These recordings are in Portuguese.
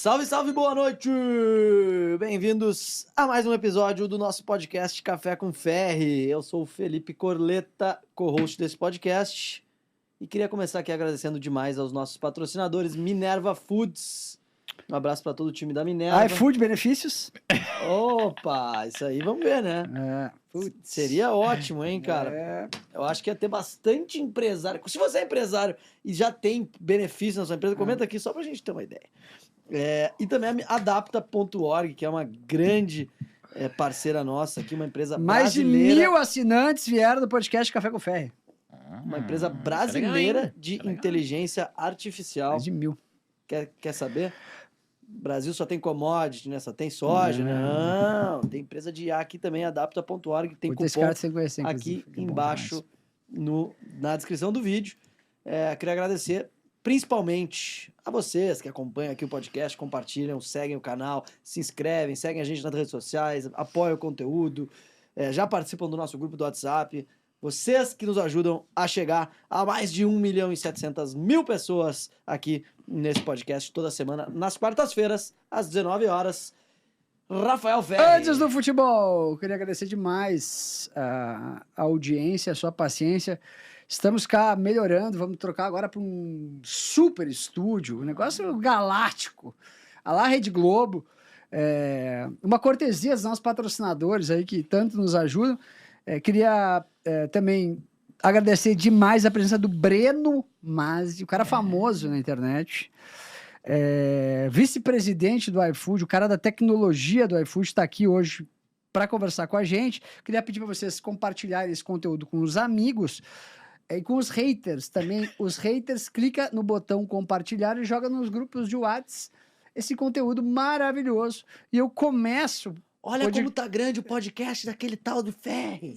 Salve, salve, boa noite! Bem-vindos a mais um episódio do nosso podcast Café com Ferri. Eu sou o Felipe Corleta, co-host desse podcast. E queria começar aqui agradecendo demais aos nossos patrocinadores, Minerva Foods. Um abraço para todo o time da Minerva. iFood, benefícios? Opa, isso aí vamos ver, né? Seria ótimo, hein, cara? Eu acho que ia ter bastante empresário. Se você é empresário e já tem benefício na sua empresa, comenta aqui só pra gente ter uma ideia. E também a Adapta.org, que é uma grande parceira nossa aqui, uma empresa brasileira. Mais de 1.000 assinantes vieram do podcast Café com Ferri. Uma empresa brasileira de inteligência artificial. Mais de 1.000. Quer saber? O Brasil só tem commodity, né? Só tem soja. Não, tem empresa de IA aqui também, Adapta.org, tem cupom aqui embaixo na descrição do vídeo. Queria agradecer principalmente a vocês que acompanham aqui o podcast, compartilham, seguem o canal, se inscrevem, seguem a gente nas redes sociais, apoiam o conteúdo, já participam do nosso grupo do WhatsApp. Vocês que nos ajudam a chegar a mais de 1.700.000 pessoas aqui nesse podcast toda semana, nas quartas-feiras, às 19 horas. Rafael Ferri. Antes do futebol, queria agradecer demais a audiência, a sua paciência. Estamos cá melhorando, vamos trocar agora para um super estúdio, um negócio galáctico. A lá Rede Globo, uma cortesia dos nossos patrocinadores aí que tanto nos ajudam. Queria também agradecer demais a presença do Breno Masi, o cara famoso na internet, vice-presidente do iFood, o cara da tecnologia do iFood, está aqui hoje para conversar com a gente. Queria pedir para vocês compartilharem esse conteúdo com os amigos e com os haters também. Os haters, clica no botão compartilhar e joga nos grupos de WhatsApp esse conteúdo maravilhoso. E eu começo... Olha como tá grande o podcast daquele tal do Ferri.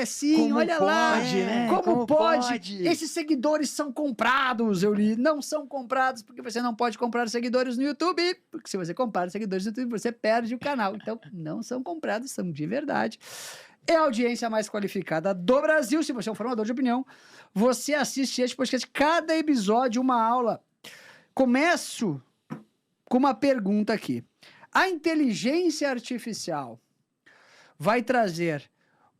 Sim, como olha pode, lá. Né? Como pode? Esses seguidores são comprados, eu li. Não são comprados porque você não pode comprar seguidores no YouTube. Porque se você comprar seguidores no YouTube, você perde o canal. Então, não são comprados, são de verdade. É a audiência mais qualificada do Brasil. Se você é um formador de opinião, você assiste este podcast. Cada episódio, uma aula. Começo com uma pergunta aqui. A inteligência artificial vai trazer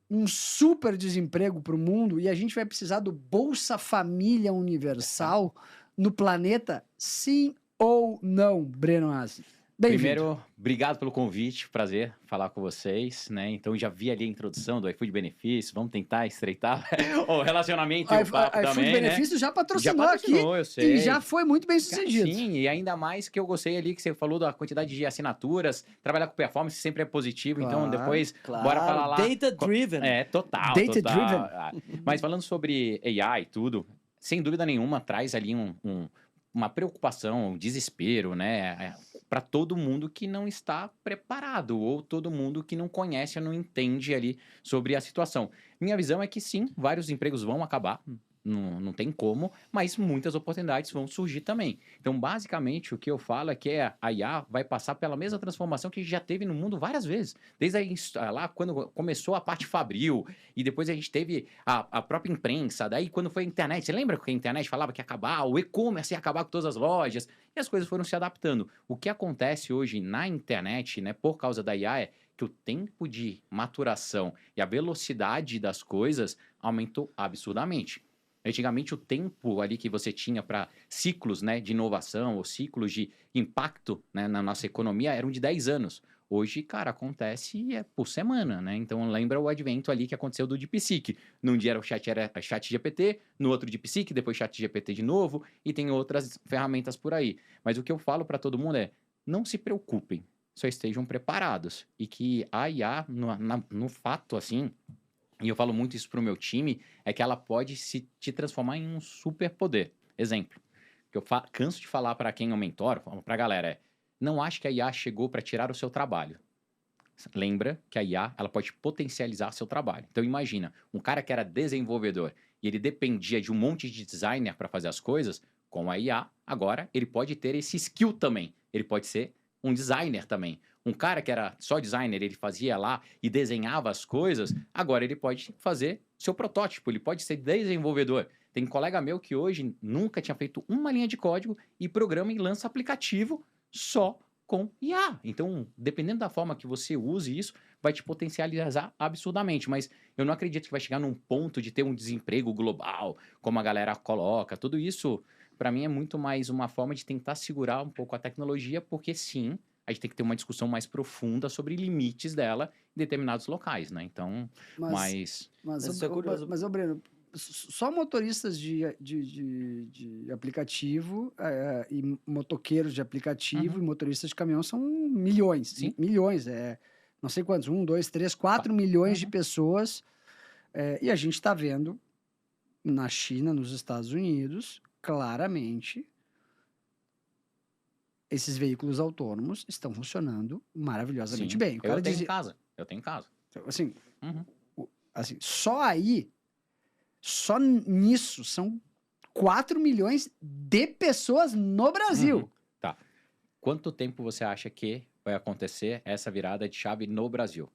um super desemprego para o mundo e a gente vai precisar do Bolsa Família Universal no planeta? Sim ou não, Breno Masi? Primeiro, obrigado pelo convite, prazer falar com vocês, né? Então já vi ali a introdução do iFood Benefícios, vamos tentar estreitar o relacionamento e o papo também, iFood Benefícios já patrocinou aqui eu sei. E já foi muito bem sucedido. Sim, e ainda mais que eu gostei ali que você falou da quantidade de assinaturas, trabalhar com performance sempre é positivo, então depois bora falar lá. Data driven. Total. Data driven. Mas falando sobre AI e tudo, sem dúvida nenhuma traz ali uma preocupação, um desespero, né? Para todo mundo que não está preparado ou todo mundo que não conhece ou não entende ali sobre a situação. Minha visão é que sim, vários empregos vão acabar, não tem como, mas muitas oportunidades vão surgir também. Então, basicamente, o que eu falo é que a IA vai passar pela mesma transformação que já teve no mundo várias vezes. Desde lá, quando começou a parte fabril, e depois a gente teve a própria imprensa, daí quando foi a internet, você lembra que a internet falava que ia acabar, o e-commerce ia acabar com todas as lojas, e as coisas foram se adaptando. O que acontece hoje na internet, né, por causa da IA, é que o tempo de maturação e a velocidade das coisas aumentou absurdamente. Antigamente, o tempo ali que você tinha para ciclos, né, de inovação ou ciclos de impacto, né, na nossa economia eram de 10 anos. Hoje, cara, acontece por semana, né? Então, lembra o advento ali que aconteceu do DeepSeek. Num dia era ChatGPT, no outro DeepSeek, depois ChatGPT de novo, e tem outras ferramentas por aí. Mas o que eu falo para todo mundo é, não se preocupem, só estejam preparados. E que a IA, no fato, assim... E eu falo muito isso pro meu time, é que ela pode te transformar em um superpoder. Exemplo, que eu canso de falar para quem eu mentoro, pra galera, não acho que a IA chegou para tirar o seu trabalho. Lembra que a IA, ela pode potencializar seu trabalho. Então imagina, um cara que era desenvolvedor e ele dependia de um monte de designer para fazer as coisas, com a IA, agora ele pode ter esse skill também. Ele pode ser um designer também. Um cara que era só designer, ele fazia lá e desenhava as coisas, agora ele pode fazer seu protótipo, ele pode ser desenvolvedor. Tem um colega meu que hoje nunca tinha feito uma linha de código e programa e lança aplicativo só com IA. Então, dependendo da forma que você use isso, vai te potencializar absurdamente. Mas eu não acredito que vai chegar num ponto de ter um desemprego global, como a galera coloca. Tudo isso, para mim, é muito mais uma forma de tentar segurar um pouco a tecnologia, porque sim, a gente tem que ter uma discussão mais profunda sobre limites dela em determinados locais, né? Então, Mas, isso é curioso. Mas, Breno, só motoristas de aplicativo e motoqueiros de aplicativo e motoristas de caminhão são milhões. Sim. Milhões. Não sei quantos, 1, 2, 3, 4 milhões de pessoas. E a gente está vendo na China, nos Estados Unidos, claramente, esses veículos autônomos estão funcionando maravilhosamente bem. Eu tenho em casa. Assim, assim, só nisso, são 4 milhões de pessoas no Brasil. Tá. Quanto tempo você acha que vai acontecer essa virada de chave no Brasil?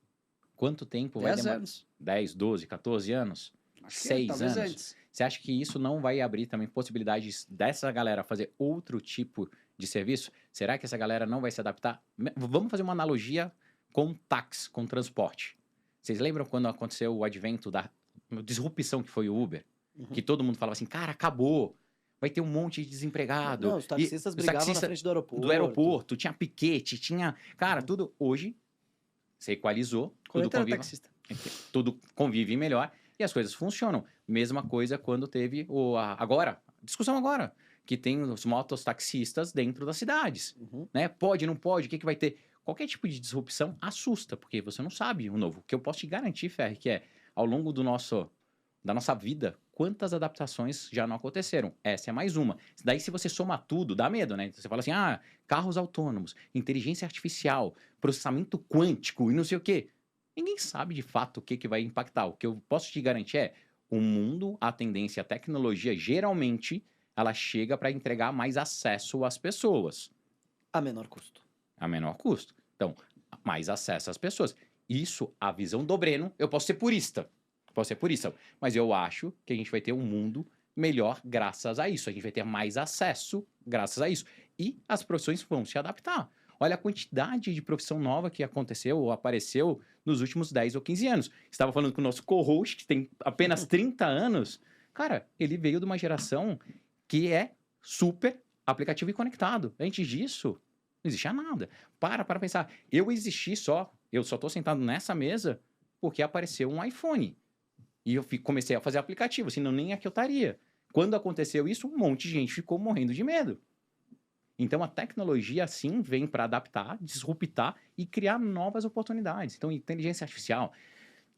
Quanto tempo vai demorar? 10 anos. 10, 12, 14 anos? 6 anos? Antes. Você acha que isso não vai abrir também possibilidades dessa galera fazer outro tipo de serviço? Será que essa galera não vai se adaptar? Vamos fazer uma analogia com táxi, com transporte. Vocês lembram quando aconteceu o advento da disrupção que foi o Uber? Que todo mundo falava assim, cara, acabou. Vai ter um monte de desempregado. Não, os taxistas brigavam na frente do aeroporto. Do aeroporto, tinha piquete, tinha... Cara, tudo... Hoje, se equalizou. Tudo convive melhor e as coisas funcionam. Mesma coisa quando teve discussão agora, que tem os mototaxistas dentro das cidades. Né? Pode, não pode, o que vai ter? Qualquer tipo de disrupção assusta, porque você não sabe o novo. O que eu posso te garantir, Ferri, que ao longo da nossa vida, quantas adaptações já não aconteceram? Essa é mais uma. Daí, se você soma tudo, dá medo, né? Você fala assim, carros autônomos, inteligência artificial, processamento quântico e não sei o quê. Ninguém sabe de fato o que vai impactar. O que eu posso te garantir o mundo, a tendência, a tecnologia, geralmente, ela chega para entregar mais acesso às pessoas. A menor custo. A menor custo. Então, mais acesso às pessoas. Isso, a visão do Breno, eu posso ser purista, mas eu acho que a gente vai ter um mundo melhor graças a isso. A gente vai ter mais acesso graças a isso. E as profissões vão se adaptar. Olha a quantidade de profissão nova que aconteceu ou apareceu nos últimos 10 ou 15 anos. Estava falando com o nosso co-host, que tem apenas 30 anos. Cara, ele veio de uma geração que é super aplicativo e conectado. Antes disso, não existia nada. Para pensar. Eu só estou sentado nessa mesa porque apareceu um iPhone. E eu comecei a fazer aplicativo, senão nem aqui eu estaria. Quando aconteceu isso, um monte de gente ficou morrendo de medo. Então, a tecnologia, sim, vem para adaptar, disruptar e criar novas oportunidades. Então, inteligência artificial,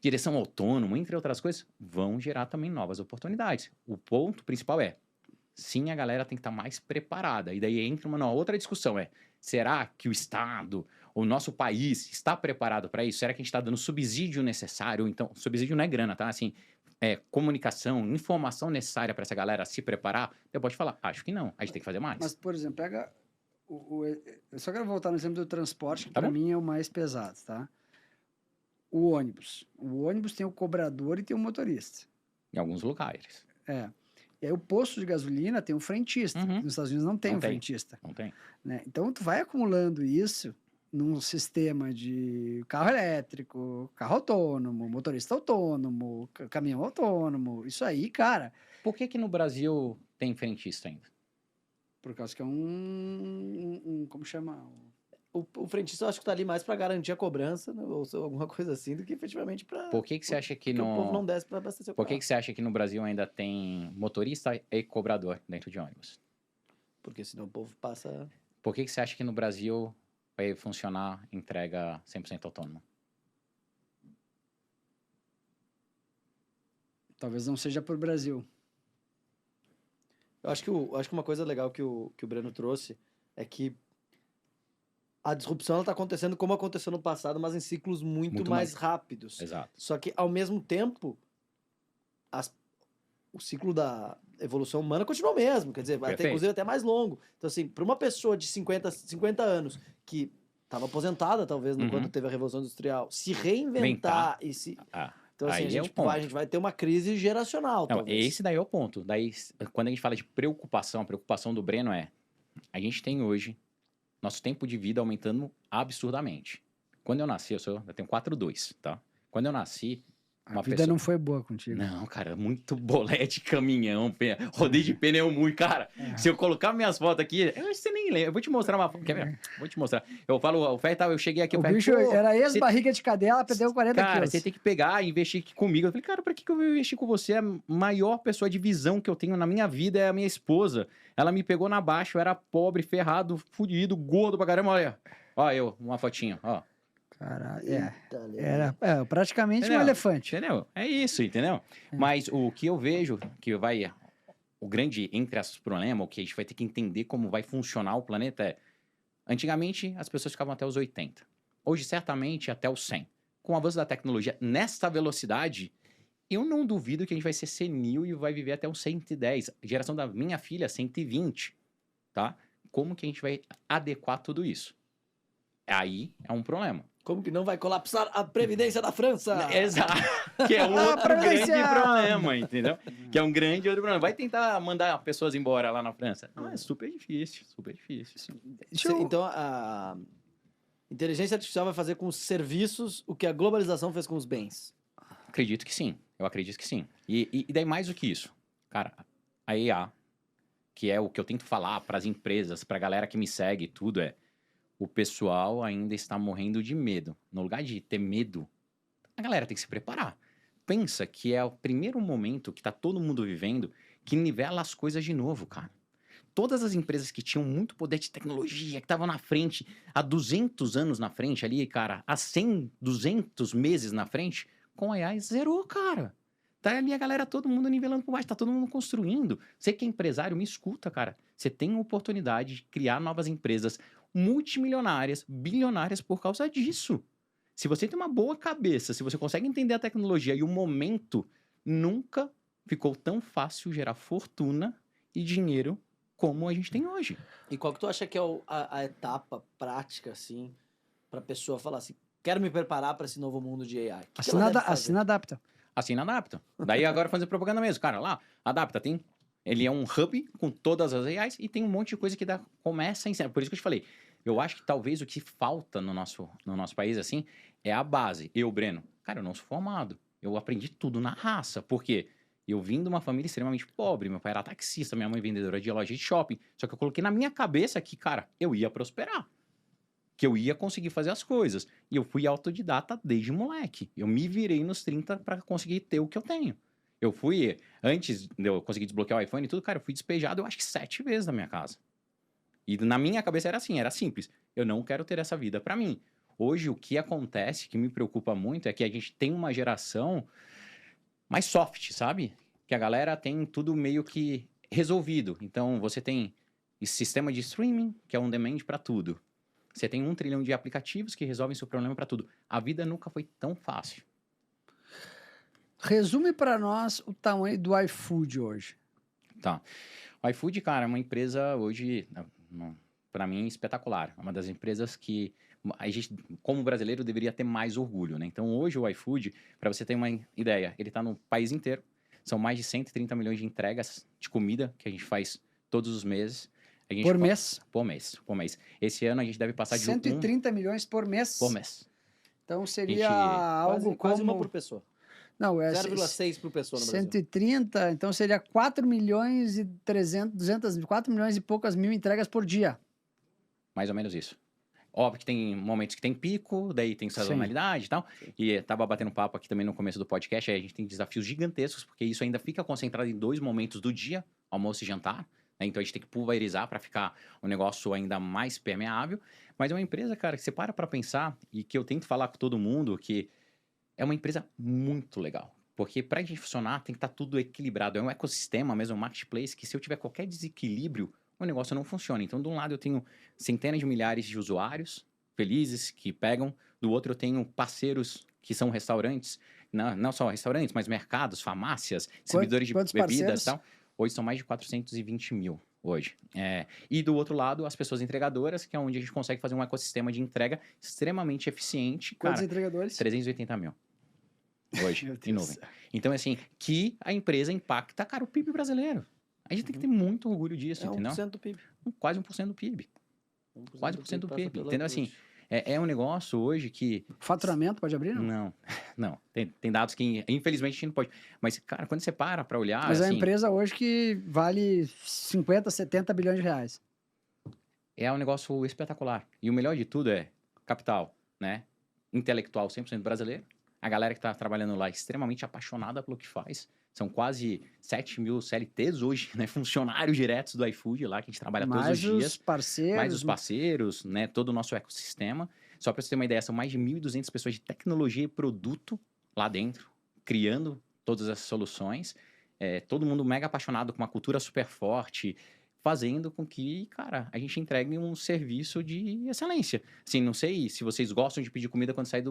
direção autônoma, entre outras coisas, vão gerar também novas oportunidades. O ponto principal sim, a galera tem que estar mais preparada. E daí entra uma outra discussão, será que o Estado, o nosso país, está preparado para isso? Será que a gente está dando subsídio necessário? Então, subsídio não é grana, tá? Assim, comunicação, informação necessária para essa galera se preparar? Eu posso falar, acho que não. A gente tem que fazer mais. Mas, por exemplo, pega... eu só quero voltar no exemplo do transporte, que para mim é o mais pesado, tá? O ônibus. O ônibus tem o cobrador e tem o motorista. Em alguns lugares. E aí o posto de gasolina tem um frentista. Nos Estados Unidos não tem um frentista. Não tem. Né? Então, tu vai acumulando isso num sistema de carro elétrico, carro autônomo, motorista autônomo, caminhão autônomo. Isso aí, cara... Por que no Brasil tem frentista ainda? Por causa que é como chama? O frentista eu acho que tá ali mais para garantir a cobrança, né, ou alguma coisa assim, do que efetivamente para... Por que você acha que o povo não desce para abastecer o carro? Por que você acha que no Brasil ainda tem motorista e cobrador dentro de ônibus? Porque senão o povo passa... Por que você acha que no Brasil vai funcionar entrega 100% autônoma? Talvez não seja por Brasil. Eu acho que uma coisa legal que o Breno trouxe é que a disrupção está acontecendo como aconteceu no passado, mas em ciclos muito mais rápidos. Exato. Só que, ao mesmo tempo, o ciclo da evolução humana continua o mesmo. Quer dizer, inclusive até mais longo. Então, assim, para uma pessoa de 50 anos que estava aposentada, talvez, quando teve a Revolução Industrial, se reinventar e se... Então, assim, a gente vai ter uma crise geracional, talvez. Esse daí é o ponto. Daí, quando a gente fala de preocupação, a preocupação do Breno a gente tem hoje nosso tempo de vida aumentando absurdamente. Quando eu nasci, eu tenho 4,2, tá? Quando eu nasci, a vida não foi boa contigo. Não, cara, muito bolé de caminhão, rodei de pneu muito, cara. Se eu colocar minhas fotos aqui, você nem lembra. Eu vou te mostrar uma foto. Quer ver? Vou te mostrar. Eu falo, o Fer, eu cheguei aqui, o bicho era ex-barriga de cadela, perdeu 40 quilos. Cara, você tem que pegar e investir aqui comigo. Eu falei, cara, pra que eu vou investir com você? A maior pessoa de visão que eu tenho na minha vida é a minha esposa. Ela me pegou na baixa, eu era pobre, ferrado, fudido, gordo pra caramba. Olha, ó, uma fotinha, ó. Caralho, era praticamente entendeu? Um elefante. Entendeu? É isso, entendeu? Mas o que eu vejo que vai... O grande, entre aspas, problema, o que a gente vai ter que entender como vai funcionar o planeta é... Antigamente, as pessoas ficavam até os 80. Hoje, certamente, até os 100. Com o avanço da tecnologia, nesta velocidade, eu não duvido que a gente vai ser senil e vai viver até os 110. A geração da minha filha, 120. Tá? Como que a gente vai adequar tudo isso? Aí é um problema. Como que não vai colapsar a Previdência da França? Exato. Que é um outro grande problema, entendeu? Que é um grande outro problema. Vai tentar mandar pessoas embora lá na França? Não, é super difícil, super difícil. Então, a inteligência artificial vai fazer com os serviços o que a globalização fez com os bens? Acredito que sim. Eu acredito que sim. E daí mais do que isso. Cara, a IA, que é o que eu tento falar para as empresas, para a galera que me segue, tudo o pessoal ainda está morrendo de medo. No lugar de ter medo, a galera tem que se preparar. Pensa que é o primeiro momento que está todo mundo vivendo que nivela as coisas de novo, cara. Todas as empresas que tinham muito poder de tecnologia, que estavam na frente, há 200 anos na frente ali, cara, há 100, 200 meses na frente, com a AI zerou, cara. Tá ali a galera, todo mundo nivelando por baixo, tá todo mundo construindo. Você que é empresário, me escuta, cara. Você tem a oportunidade de criar novas empresas multimilionárias, bilionárias por causa disso. Se você tem uma boa cabeça, se você consegue entender a tecnologia e o momento, nunca ficou tão fácil gerar fortuna e dinheiro como a gente tem hoje. E qual que tu acha que é a etapa prática, assim, pra pessoa falar assim, quero me preparar para esse novo mundo de AI? Assina Adapta. Assina Adapta. Daí agora fazer propaganda mesmo. Cara, lá, Adapta tem... Ele é um hub com todas as AIs e tem um monte de coisa que começa a ensinar. Por isso que eu te falei, eu acho que talvez o que falta no nosso país, assim, é a base. Eu, Breno, cara, eu não sou formado. Eu aprendi tudo na raça. Por quê? Eu vim de uma família extremamente pobre. Meu pai era taxista, minha mãe vendedora de loja de shopping. Só que eu coloquei na minha cabeça que, cara, eu ia prosperar. Que eu ia conseguir fazer as coisas. E eu fui autodidata desde moleque. Eu me virei nos 30 para conseguir ter o que eu tenho. Eu fui, antes de eu conseguir desbloquear o iPhone e tudo, cara, eu fui despejado, eu acho que 7 vezes da minha casa. E na minha cabeça era assim, era simples. Eu não quero ter essa vida para mim. Hoje, o que acontece, que me preocupa muito, é que a gente tem uma geração mais soft, sabe? Que a galera tem tudo meio que resolvido. Então, você tem esse sistema de streaming, que é on demand para tudo. Você tem 1 trilhão de aplicativos que resolvem seu problema para tudo. A vida nunca foi tão fácil. Resume para nós o tamanho do iFood hoje. Tá. O iFood, cara, é uma empresa hoje, para mim, espetacular. É uma das empresas que a gente, como brasileiro, deveria ter mais orgulho, né? Então, hoje o iFood, para você ter uma ideia, ele está no país inteiro. São mais de 130 milhões de entregas de comida que a gente faz todos os meses. Por mês? Por mês. Esse ano a gente deve passar de 130 milhões por mês? Por mês. Então, seria algo quase como... uma por pessoa. Não, 0,6 por pessoa no Brasil. 130, então seria 4 milhões e 4 milhões e poucas mil entregas por dia. Mais ou menos isso. Óbvio que tem momentos que tem pico, daí tem sazonalidade e tal. E tava batendo papo aqui também no começo do podcast, aí a gente tem desafios gigantescos, porque isso ainda fica concentrado em 2 momentos do dia, almoço e jantar. Né? Então a gente tem que pulverizar para ficar um negócio ainda mais permeável. Mas é uma empresa, cara, que você para pensar, e que eu tento falar com todo mundo, que é uma empresa muito legal. Porque para a gente funcionar, tem que estar tudo equilibrado. É um ecossistema mesmo, um marketplace, que se eu tiver qualquer desequilíbrio, o negócio não funciona. Então, de um lado, eu tenho centenas de milhares de usuários felizes que pegam. Do outro, eu tenho parceiros que são restaurantes. Não só restaurantes, mas mercados, farmácias, distribuidores de bebidas e tal. Hoje são mais de 420 mil. Hoje. E do outro lado, as pessoas entregadoras, que é onde a gente consegue fazer um ecossistema de entrega extremamente eficiente. Quantos entregadores? 380 mil. Hoje, em nuvem. Então, assim, que a empresa impacta, cara, o PIB brasileiro. A gente tem que ter muito orgulho disso, entendeu? 1% do PIB. Quase 1% do PIB. Quase 1% do PIB. Entendeu? Assim, é um negócio hoje que... Faturamento pode abrir, não? Não, não. Tem dados que, infelizmente, a gente não pode. Mas, cara, quando você para olhar... Mas é assim, uma empresa hoje que vale 50, 70 bilhões de reais. É um negócio espetacular. E o melhor de tudo é capital, né? Intelectual 100% brasileiro. A galera que está trabalhando lá é extremamente apaixonada pelo que faz. São quase 7 mil CLTs hoje, né? Funcionários diretos do iFood lá, que a gente trabalha todos os dias. Mais os parceiros, né? Todo o nosso ecossistema. Só para você ter uma ideia, são mais de 1.200 pessoas de tecnologia e produto lá dentro, criando todas essas soluções. Todo mundo mega apaixonado, com uma cultura super forte, fazendo com que, cara, a gente entregue um serviço de excelência. Assim, não sei se vocês gostam de pedir comida quando sai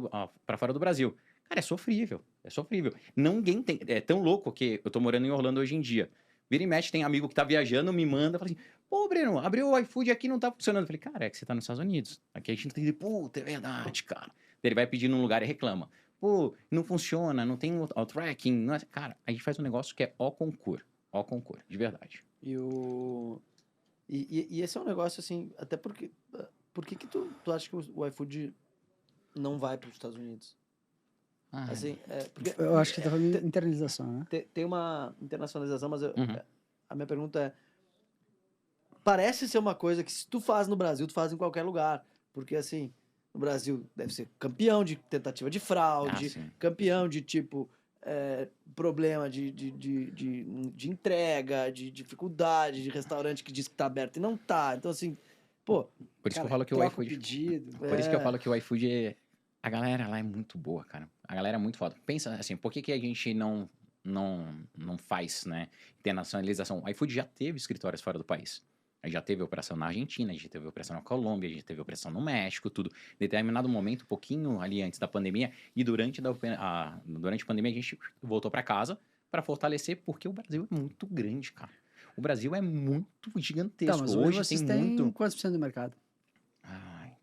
para fora do Brasil. Cara, é sofrível, é sofrível. Ninguém tem... É tão louco que eu tô morando em Orlando hoje em dia. Vira e mexe, tem amigo que tá viajando, me manda, fala assim, pô, Breno, abriu o iFood aqui, não tá funcionando. Eu falei, cara, é que você tá nos Estados Unidos. Aqui a gente tem que dizer, puta, é verdade, cara. Ele vai pedir num lugar e reclama. Pô, não funciona, não tem o tracking. Não é... Cara, a gente faz um negócio que é ó concurso, de verdade. E esse é um negócio, assim, até porque... Por que tu acha que o iFood não vai para os Estados Unidos? Assim, porque, eu acho que tá falando de internalização, né? Tem uma internacionalização, mas a minha pergunta é... Parece ser uma coisa que se tu faz no Brasil, tu faz em qualquer lugar. Porque, assim, no Brasil deve ser campeão de tentativa de fraude, campeão de, tipo, problema de entrega, de dificuldade, de restaurante que diz que tá aberto e não tá. Então, assim, pô... Por isso que eu falo que o iFood... Por isso que eu falo que o iFood A galera lá é muito boa, cara. A galera é muito foda. Pensa assim, por que a gente não faz, né, internacionalização? O iFood já teve escritórios fora do país. A gente já teve operação na Argentina, a gente teve operação na Colômbia, a gente teve operação no México, tudo. Em determinado momento, um pouquinho ali antes da pandemia, e durante a pandemia a gente voltou para casa para fortalecer, porque o Brasil é muito grande, cara. O Brasil é muito gigantesco. Tá, mas hoje vocês têm quantos por cento do mercado? Ai,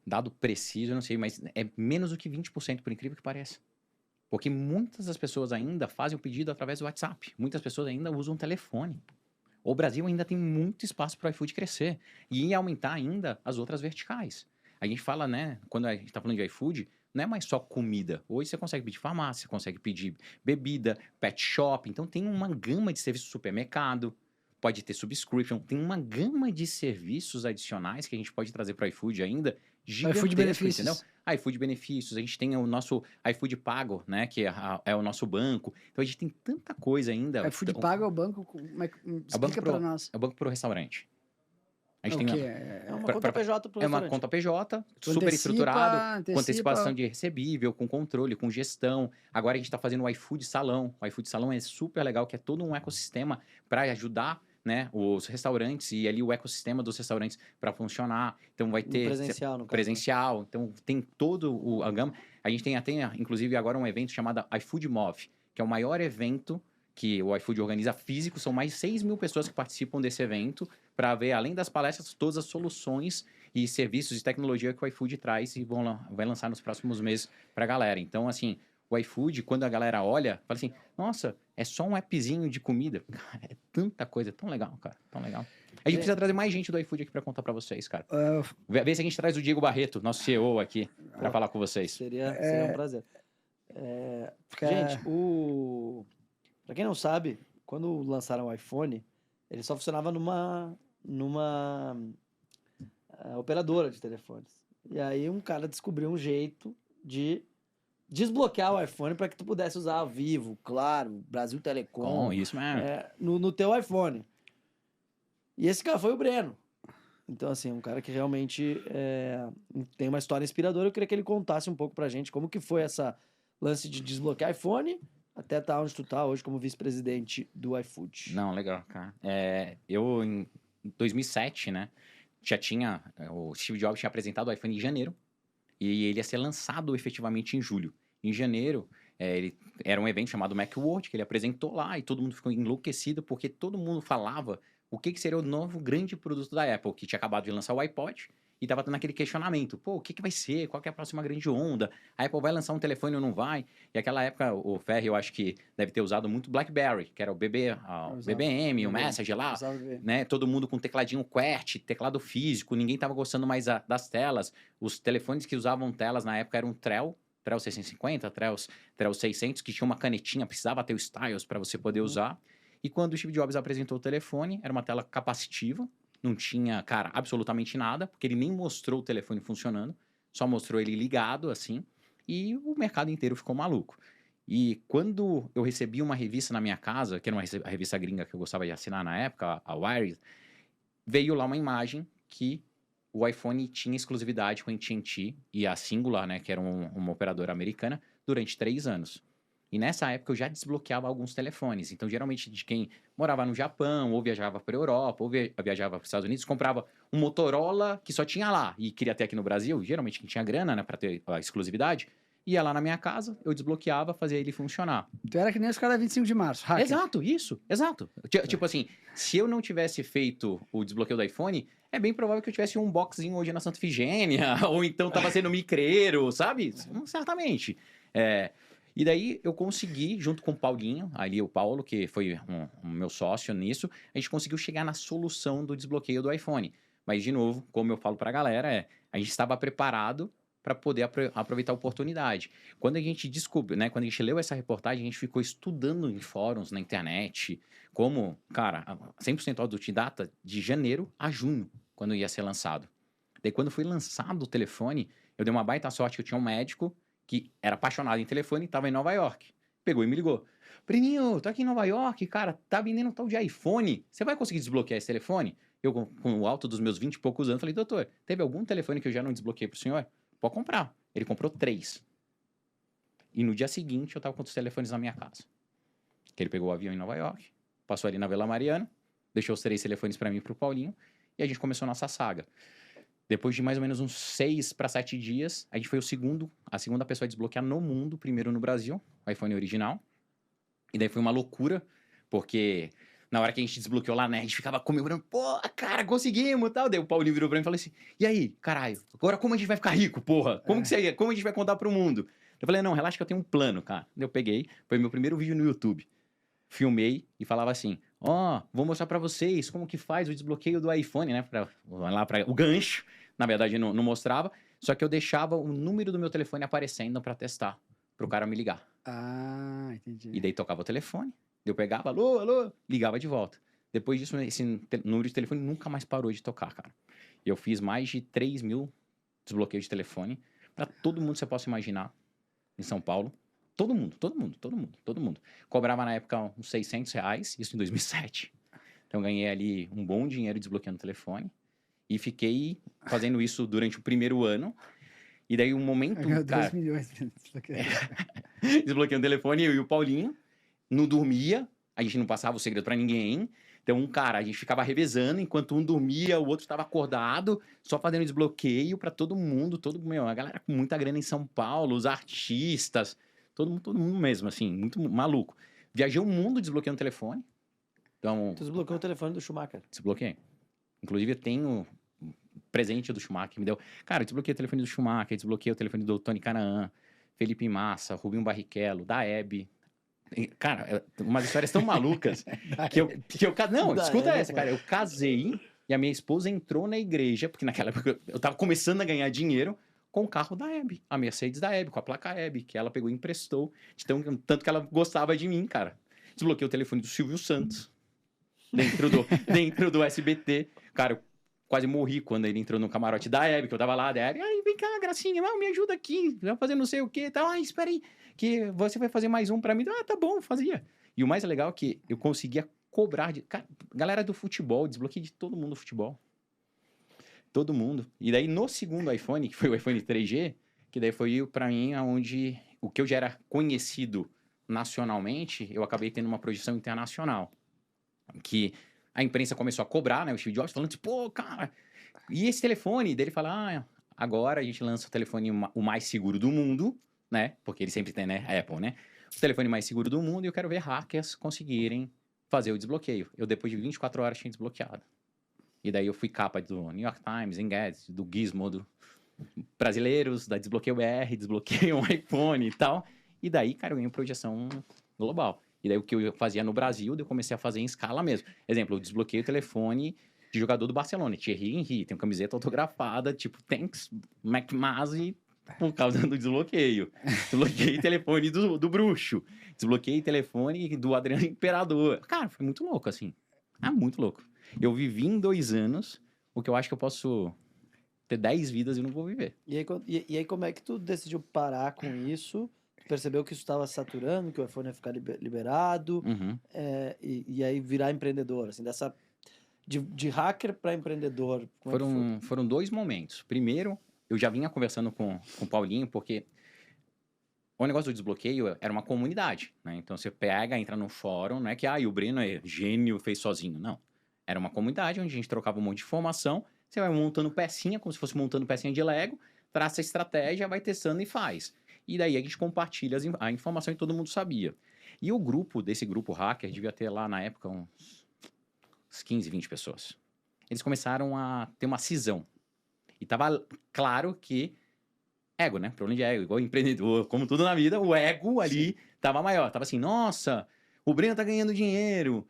dado preciso, eu não sei, mas é menos do que 20%, por incrível que pareça. Porque muitas das pessoas ainda fazem o pedido através do WhatsApp. Muitas pessoas ainda usam o telefone. O Brasil ainda tem muito espaço para o iFood crescer e aumentar ainda as outras verticais. A gente fala, né, quando a gente está falando de iFood, não é mais só comida. Hoje você consegue pedir farmácia, você consegue pedir bebida, pet shop. Então tem uma gama de serviços de supermercado, pode ter subscription, tem uma gama de serviços adicionais que a gente pode trazer para o iFood ainda, gigantesco, iFood Benefícios. Entendeu? iFood Benefícios, a gente tem o nosso iFood Pago, né, que é o nosso banco. Então a gente tem tanta coisa ainda. iFood Pago é o banco, explica para nós. É o banco para o restaurante. A gente tem uma conta PJ para o restaurante. É uma conta PJ, super estruturado, com antecipação de recebível, com controle, com gestão. Agora a gente está fazendo o iFood Salão. O iFood Salão é super legal, que é todo um ecossistema para ajudar, né, os restaurantes e ali o ecossistema dos restaurantes para funcionar. Então vai ter presencial, no caso. Presencial. Então tem todo a gama. A gente tem até, inclusive, agora um evento chamado iFood Move, que é o maior evento que o iFood organiza físico. São mais de 6 mil pessoas que participam desse evento para ver, além das palestras, todas as soluções e serviços de tecnologia que o iFood traz e vai lançar nos próximos meses para a galera. Então, assim, o iFood, quando a galera olha, fala assim, nossa, é só um appzinho de comida. Cara, é tanta coisa, é tão legal, cara, tão legal. A gente precisa trazer mais gente do iFood aqui para contar para vocês, cara. Vê se a gente traz o Diego Barreto, nosso CEO aqui, para falar com vocês. Seria um prazer. Gente, para quem não sabe, quando lançaram o iPhone, ele só funcionava numa operadora de telefones. E aí um cara descobriu um jeito de desbloquear o iPhone para que tu pudesse usar Vivo, Claro, Brasil Telecom, isso mesmo. no teu iPhone. E esse cara foi o Breno. Então, assim, um cara que realmente tem uma história inspiradora. Eu queria que ele contasse um pouco pra gente como que foi essa lance de desbloquear iPhone até estar onde tu tá hoje como vice-presidente do iFood. Não, legal, cara. Eu, em 2007, né, o Steve Jobs tinha apresentado o iPhone em janeiro e ele ia ser lançado efetivamente em julho. Em janeiro, ele era um evento chamado Macworld, que ele apresentou lá e todo mundo ficou enlouquecido porque todo mundo falava o que seria o novo grande produto da Apple, que tinha acabado de lançar o iPod e tava tendo aquele questionamento. Pô, o que vai ser? Qual que é a próxima grande onda? A Apple vai lançar um telefone ou não vai? E aquela época, o Ferri, eu acho que deve ter usado muito BlackBerry, que era o BBM, o Messenger lá, né? Todo mundo com tecladinho QWERTY, teclado físico, ninguém tava gostando mais das telas. Os telefones que usavam telas na época eram um Trell 650, Trell 600, que tinha uma canetinha, precisava ter o Styles para você poder usar. E quando o Steve Jobs apresentou o telefone, era uma tela capacitiva, não tinha, cara, absolutamente nada, porque ele nem mostrou o telefone funcionando, só mostrou ele ligado, assim, e o mercado inteiro ficou maluco. E quando eu recebi uma revista na minha casa, que era uma revista gringa que eu gostava de assinar na época, a Wired, veio lá uma imagem que o iPhone tinha exclusividade com a AT&T e a Singular, né, que era uma operadora americana, durante 3 anos. E nessa época eu já desbloqueava alguns telefones. Então, geralmente, de quem morava no Japão, ou viajava para a Europa, ou viajava para os Estados Unidos, comprava um Motorola que só tinha lá e queria ter aqui no Brasil, geralmente quem tinha grana, né, para ter a exclusividade, ia lá na minha casa, eu desbloqueava, fazia ele funcionar. Então era que nem os caras 25 de março, hacker. Exato, isso, exato. Tipo assim, se eu não tivesse feito o desbloqueio do iPhone, é bem provável que eu tivesse um boxzinho hoje na Santa Efigênia, ou então tava sendo micreiro, sabe? Certamente. E daí eu consegui, junto com o Paulinho, ali o Paulo, que foi um meu sócio nisso, a gente conseguiu chegar na solução do desbloqueio do iPhone. Mas, de novo, como eu falo pra galera, a gente estava preparado para poder aproveitar a oportunidade. Quando a gente descobriu, né, quando a gente leu essa reportagem, a gente ficou estudando em fóruns, na internet, como, cara, 100% autodidata de janeiro a junho, quando ia ser lançado. Daí, quando foi lançado o telefone, eu dei uma baita sorte que eu tinha um médico que era apaixonado em telefone e estava em Nova York. Pegou e me ligou. Breninho, tô aqui em Nova York, cara, tá vendendo um tal de iPhone. Você vai conseguir desbloquear esse telefone? Eu, com o alto dos meus 20 e poucos anos, falei, doutor, teve algum telefone que eu já não desbloqueei pro senhor? Pode comprar. Ele comprou 3. E no dia seguinte, eu tava com os telefones na minha casa. Que ele pegou o avião em Nova York, passou ali na Vila Mariana, deixou os 3 telefones para mim e pro Paulinho, e a gente começou a nossa saga. Depois de mais ou menos uns 6 para 7 dias, a gente foi a segunda pessoa a desbloquear no mundo, primeiro no Brasil, o iPhone original. E daí foi uma loucura, porque na hora que a gente desbloqueou lá, né, a gente ficava comemorando, pô, cara, conseguimos e tal. Daí o Paulinho virou pra mim e falou assim, e aí, caralho, agora como a gente vai ficar rico, porra? Como a gente vai contar pro mundo? Eu falei, não, relaxa que eu tenho um plano, cara. Daí eu peguei, foi meu primeiro vídeo no YouTube. Filmei e falava assim, vou mostrar pra vocês como que faz o desbloqueio do iPhone, né, o gancho. Na verdade, não mostrava, só que eu deixava o número do meu telefone aparecendo pra testar, pro cara me ligar. Ah, entendi. E daí tocava o telefone, eu pegava, alô, alô, ligava de volta. Depois disso, esse número de telefone nunca mais parou de tocar, cara. Eu fiz mais de 3 mil desbloqueios de telefone pra todo mundo que você possa imaginar em São Paulo. Todo mundo. Cobrava na época uns R$600, isso em 2007. Então eu ganhei ali um bom dinheiro desbloqueando o telefone. E fiquei fazendo isso durante o primeiro ano. E daí um momento, cara... 2 milhões. Desbloqueando o telefone, eu e o Paulinho. Não dormia, a gente não passava o segredo pra ninguém. Então, cara, a gente ficava revezando. Enquanto um dormia, o outro estava acordado. Só fazendo desbloqueio pra todo mundo. A galera com muita grana em São Paulo. Os artistas. Todo mundo mesmo, assim. Muito maluco. Viajei o mundo desbloqueando o telefone. Então... Tu desbloqueou o telefone do Schumacher? Desbloqueei. Inclusive, eu tenho presente do Schumacher, me deu... Cara, eu desbloqueei o telefone do Schumacher, desbloqueei o telefone do Tony Canaan, Felipe Massa, Rubinho Barrichello, da Hebe. Cara, umas histórias tão malucas que eu... Não, escuta essa, cara. Eu casei e a minha esposa entrou na igreja, porque naquela época eu tava começando a ganhar dinheiro com o carro da Hebe, a Mercedes da Hebe, com a placa Hebe, que ela pegou e emprestou. Tanto que ela gostava de mim, cara. Desbloqueei o telefone do Silvio Santos, dentro do SBT. Cara, eu quase morri quando ele entrou no camarote da Hebe, que eu tava lá, da Hebe, vem cá, gracinha, me ajuda aqui, vai fazer não sei o quê, tá, espera aí, que você vai fazer mais um pra mim. Tá bom, fazia. E o mais legal é que eu conseguia cobrar cara, galera do futebol, desbloqueei de todo mundo do futebol. Todo mundo. E daí no segundo iPhone, que foi o iPhone 3G, que daí foi pra mim onde o que eu já era conhecido nacionalmente, eu acabei tendo uma projeção internacional. Que a imprensa começou a cobrar, né? O Steve Jobs falando assim, pô, cara, e esse telefone? Daí ele fala, agora a gente lança o telefone o mais seguro do mundo, né? Porque ele sempre tem, né? A Apple, né? O telefone mais seguro do mundo e eu quero ver hackers conseguirem fazer o desbloqueio. Eu, depois de 24 horas, tinha desbloqueado. E daí eu fui capa do New York Times, Engadget, do Gizmo, do Brasileiros, da Desbloqueio BR, Desbloqueio um iPhone e tal. E daí, cara, eu ganhei projeção global. E daí o que eu fazia no Brasil, eu comecei a fazer em escala mesmo. Exemplo, eu desbloqueei o telefone de jogador do Barcelona, Thierry Henry, tem uma camiseta autografada, tipo, thanks, McMahon, por causa do desbloqueio. Desbloqueei telefone do Bruxo. Desbloqueei telefone do Adriano Imperador. Cara, foi muito louco, assim. Muito louco. Eu vivi em 2 anos o que eu acho que eu posso ter 10 vidas e não vou viver. E aí como é que tu decidiu parar com isso? Percebeu que isso estava saturando, que o iPhone ia ficar liberado, e aí virar empreendedor, assim, dessa... De hacker para empreendedor. Foram 2 momentos. Primeiro, eu já vinha conversando com o Paulinho, porque o negócio do desbloqueio era uma comunidade, né? Então, você pega, entra no fórum, não é que o Breno é gênio, fez sozinho. Não. Era uma comunidade onde a gente trocava um monte de informação, você vai montando pecinha, como se fosse montando pecinha de Lego, traça a estratégia, vai testando e faz. E daí a gente compartilha a informação e todo mundo sabia. E o grupo, desse grupo hacker, devia ter lá na época uns 15, 20 pessoas. Eles começaram a ter uma cisão. E tava claro que ego, né? Problema de ego, igual empreendedor, como tudo na vida, o ego ali tava maior. Tava assim, nossa, o Breno tá ganhando dinheiro.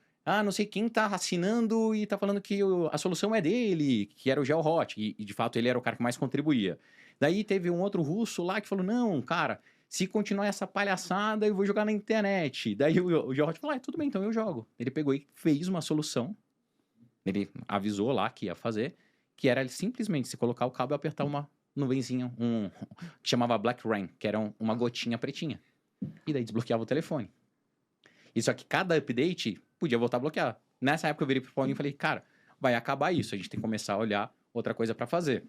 Não sei quem tá assinando e tá falando que a solução é dele, que era o GeoHot. E de fato ele era o cara que mais contribuía. Daí teve um outro russo lá que falou, não, cara, se continuar essa palhaçada, eu vou jogar na internet. Daí o GeoHot falou, tudo bem, então eu jogo. Ele pegou e fez uma solução. Ele avisou lá que ia fazer, que era simplesmente se colocar o cabo e apertar uma nuvenzinha, que chamava Black Rain, que era uma gotinha pretinha. E daí desbloqueava o telefone. E só que cada update podia voltar a bloquear. Nessa época eu virei pro Paulinho e falei, cara, vai acabar isso, a gente tem que começar a olhar outra coisa para fazer.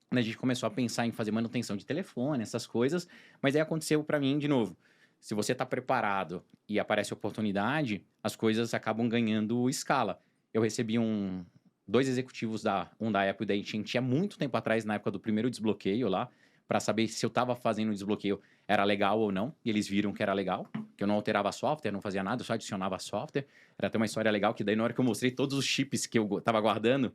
A gente começou a pensar em fazer manutenção de telefone, essas coisas, mas aí aconteceu para mim de novo. Se você tá preparado e aparece oportunidade, as coisas acabam ganhando escala. Eu recebi 2 executivos da Apple e da AT&T há muito tempo atrás, na época do primeiro desbloqueio lá, para saber se eu estava fazendo o desbloqueio era legal ou não. E eles viram que era legal, que eu não alterava software, não fazia nada, eu só adicionava software. Era até uma história legal, que daí na hora que eu mostrei todos os chips que eu estava guardando,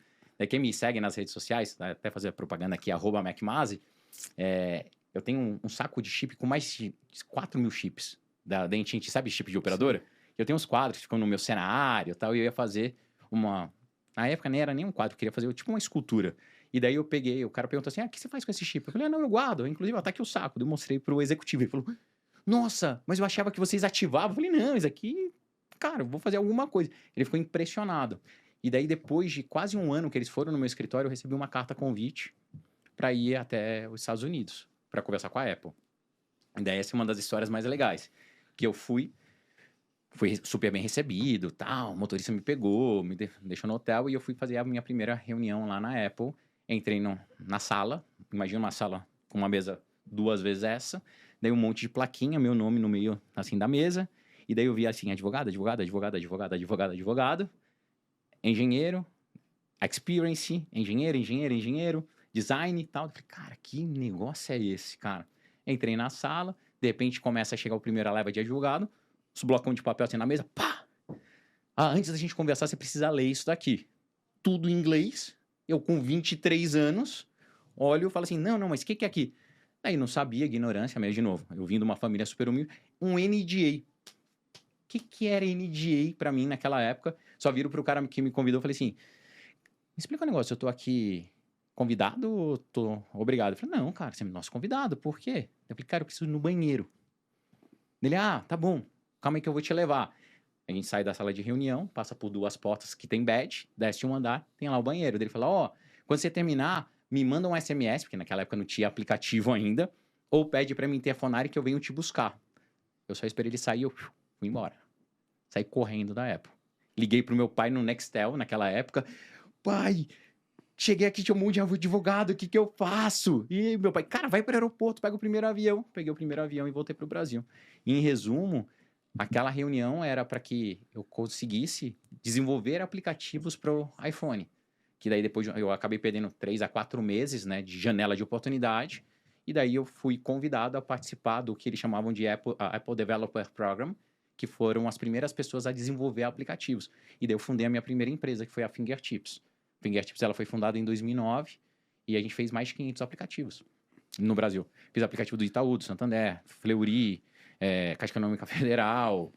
quem me segue nas redes sociais, até fazer propaganda aqui, @MacMazi, eu tenho um saco de chip com mais de 4 mil chips da AT&T, sabe chip de operadora? Sim. Eu tenho uns quadros que ficam no meu cenário e tal, e eu ia fazer na época nem era nem um quadro, eu queria fazer tipo uma escultura. E daí eu peguei, o cara perguntou assim, o que você faz com esse chip? Eu falei, não, eu guardo. Inclusive, tá aqui o saco. Eu mostrei pro executivo. Ele falou, nossa, mas eu achava que vocês ativavam. Eu falei, não, isso aqui, cara, eu vou fazer alguma coisa. Ele ficou impressionado. E daí, depois de quase 1 ano que eles foram no meu escritório, eu recebi uma carta convite para ir até os Estados Unidos, para conversar com a Apple. E daí essa é uma das histórias mais legais. Que eu fui super bem recebido, tal, o motorista me pegou, me deixou no hotel e eu fui fazer a minha primeira reunião lá na Apple. Entrei na sala, imagina uma sala com uma mesa 2 vezes essa, daí um monte de plaquinha, meu nome no meio, assim, da mesa, e daí eu vi assim, advogado, engenheiro, experience, engenheiro, design e tal. Eu falei, cara, que negócio é esse, cara? Entrei na sala, de repente começa a chegar o primeiro leva de advogado, os blocão de papel assim na mesa, pá! Antes da gente conversar, você precisa ler isso daqui. Tudo em inglês, eu com 23 anos, olho e falo assim, não, mas o que é aqui? Aí não sabia, ignorância, mas de novo, eu vim de uma família super humilde, um NDA. O que era NDA pra mim naquela época? Só viro pro cara que me convidou e falei assim, me explica um negócio, eu tô aqui convidado ou tô obrigado? Eu falei, não, cara, você é nosso convidado, por quê? Eu falei, cara, eu preciso ir no banheiro. Ele, tá bom, calma aí que eu vou te levar. A gente sai da sala de reunião, passa por 2 portas que tem badge, desce um andar, tem lá o banheiro. Ele fala, quando você terminar, me manda um SMS, porque naquela época não tinha aplicativo ainda, ou pede pra me interfonar e que eu venho te buscar. Eu só esperei ele sair e eu fui embora. Saí correndo da Apple. Liguei pro meu pai no Nextel, naquela época. Pai, cheguei aqui, tinha um monte de advogado, o que eu faço? E meu pai, cara, vai pro aeroporto, pega o primeiro avião. Peguei o primeiro avião e voltei pro Brasil. E, em resumo, aquela reunião era para que eu conseguisse desenvolver aplicativos para o iPhone. Que daí depois eu acabei perdendo 3 a 4 meses, né, de janela de oportunidade. E daí eu fui convidado a participar do que eles chamavam de Apple Developer Program, que foram as primeiras pessoas a desenvolver aplicativos. E daí eu fundei a minha primeira empresa, que foi a Fingertips, Fingertips, ela foi fundada em 2009 e a gente fez mais de 500 aplicativos no Brasil. Fiz aplicativo do Itaú, do Santander, Fleury, Caixa Econômica Federal,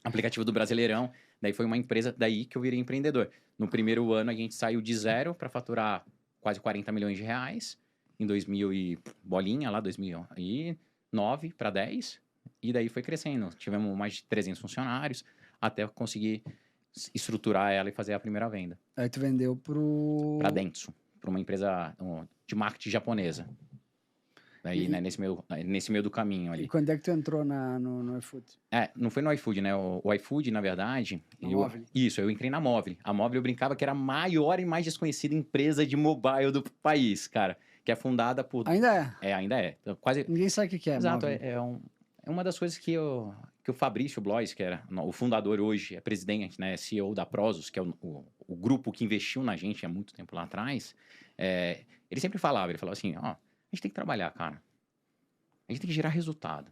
aplicativo do Brasileirão. Daí foi uma empresa daí que eu virei empreendedor. No primeiro ano a gente saiu de zero para faturar quase 40 milhões de reais. Em 2000 e bolinha lá, 2009 para 10. E daí foi crescendo. Tivemos mais de 300 funcionários até conseguir estruturar ela e fazer a primeira venda. Aí tu vendeu para Dentsu, para uma empresa de marketing japonesa. Daí, né, nesse meio do caminho ali. E quando é que tu entrou no iFood? Não foi no iFood, né? O iFood, na verdade... eu entrei na Movile. A Movile eu brincava que era a maior e mais desconhecida empresa de mobile do país, cara. Que é fundada por... Ainda é? Ainda é. Quase... Ninguém sabe o que é. Exato, é uma das coisas que o Fabrício Blois, que era o fundador hoje, é presidente, né? CEO da Prosus, que é o grupo que investiu na gente há muito tempo lá atrás. Ele sempre falava assim, ó... A gente tem que trabalhar, cara. A gente tem que gerar resultado.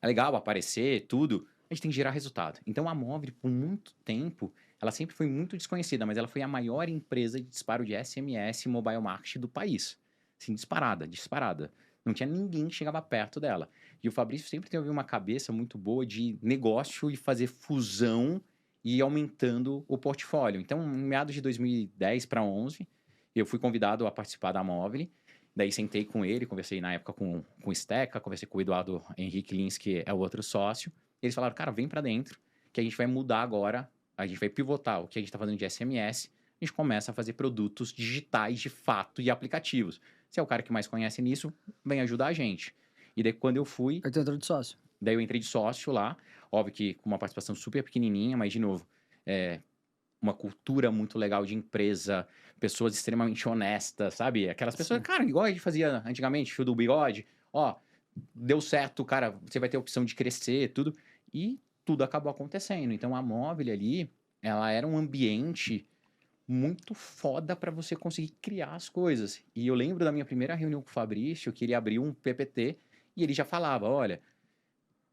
É legal aparecer, tudo. A gente tem que gerar resultado. Então, a Movile, por muito tempo, ela sempre foi muito desconhecida, mas ela foi a maior empresa de disparo de SMS e mobile marketing do país. Assim, disparada. Não tinha ninguém que chegava perto dela. E o Fabrício sempre teve uma cabeça muito boa de negócio e fazer fusão e ir aumentando o portfólio. Então, em meados de 2010 para 2011, eu fui convidado a participar da Movile. Daí sentei com ele, conversei na época com o Steca, conversei com o Eduardo Henrique Lins, que é o outro sócio. Eles falaram, cara, vem pra dentro, que a gente vai mudar agora, a gente vai pivotar o que a gente tá fazendo de SMS, a gente começa a fazer produtos digitais de fato e aplicativos. Você é o cara que mais conhece nisso, vem ajudar a gente. E daí quando eu fui... Aí tu entrou de sócio? Daí eu entrei de sócio lá, óbvio que com uma participação super pequenininha, mas de novo, uma cultura muito legal de empresa, pessoas extremamente honestas, sabe? Aquelas pessoas, cara, igual a gente fazia antigamente, fio do bigode, deu certo, cara, você vai ter a opção de crescer, tudo. E tudo acabou acontecendo. Então, a Movile ali, ela era um ambiente muito foda para você conseguir criar as coisas. E eu lembro da minha primeira reunião com o Fabrício, que ele abriu um PPT e ele já falava, olha,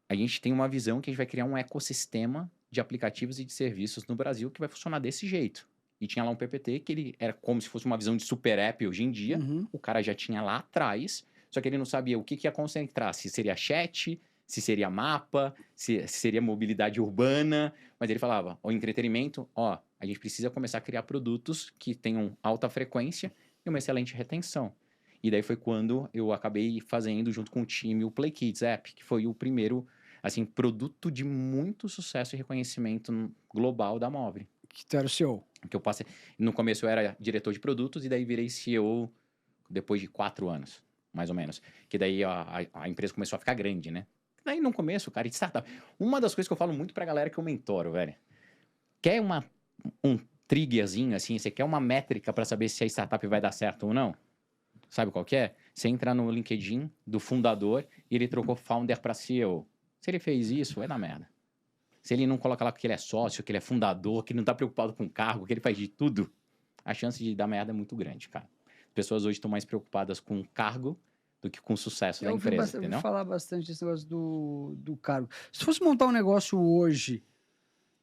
a gente tem uma visão que a gente vai criar um ecossistema de aplicativos e de serviços no Brasil que vai funcionar desse jeito. E tinha lá um PPT que ele era como se fosse uma visão de super app hoje em dia. Uhum. O cara já tinha lá atrás, só que ele não sabia o que ia concentrar, se seria chat, se seria mapa, se seria mobilidade urbana. Mas ele falava, o entretenimento, a gente precisa começar a criar produtos que tenham alta frequência e uma excelente retenção. E daí foi quando eu acabei fazendo, junto com o time, o Play Kids App, que foi o primeiro... assim, produto de muito sucesso e reconhecimento global da Movile. Que tu era o CEO. Que eu passei... No começo eu era diretor de produtos e daí virei CEO depois de 4 anos, mais ou menos. Que daí a empresa começou a ficar grande, né? Daí no começo, cara, de startup... Uma das coisas que eu falo muito pra galera que eu mentoro, velho. Quer um triggerzinho, assim, você quer uma métrica pra saber se a startup vai dar certo ou não? Sabe qual que é? Você entra no LinkedIn do fundador e ele trocou founder pra CEO. Se ele fez isso, vai dar merda. Se ele não coloca lá que ele é sócio, que ele é fundador, que ele não tá preocupado com cargo, que ele faz de tudo, a chance de dar merda é muito grande, cara. As pessoas hoje estão mais preocupadas com o cargo do que com o sucesso da empresa, entendeu? Eu vou falar bastante desse negócio do cargo. Se fosse montar um negócio hoje,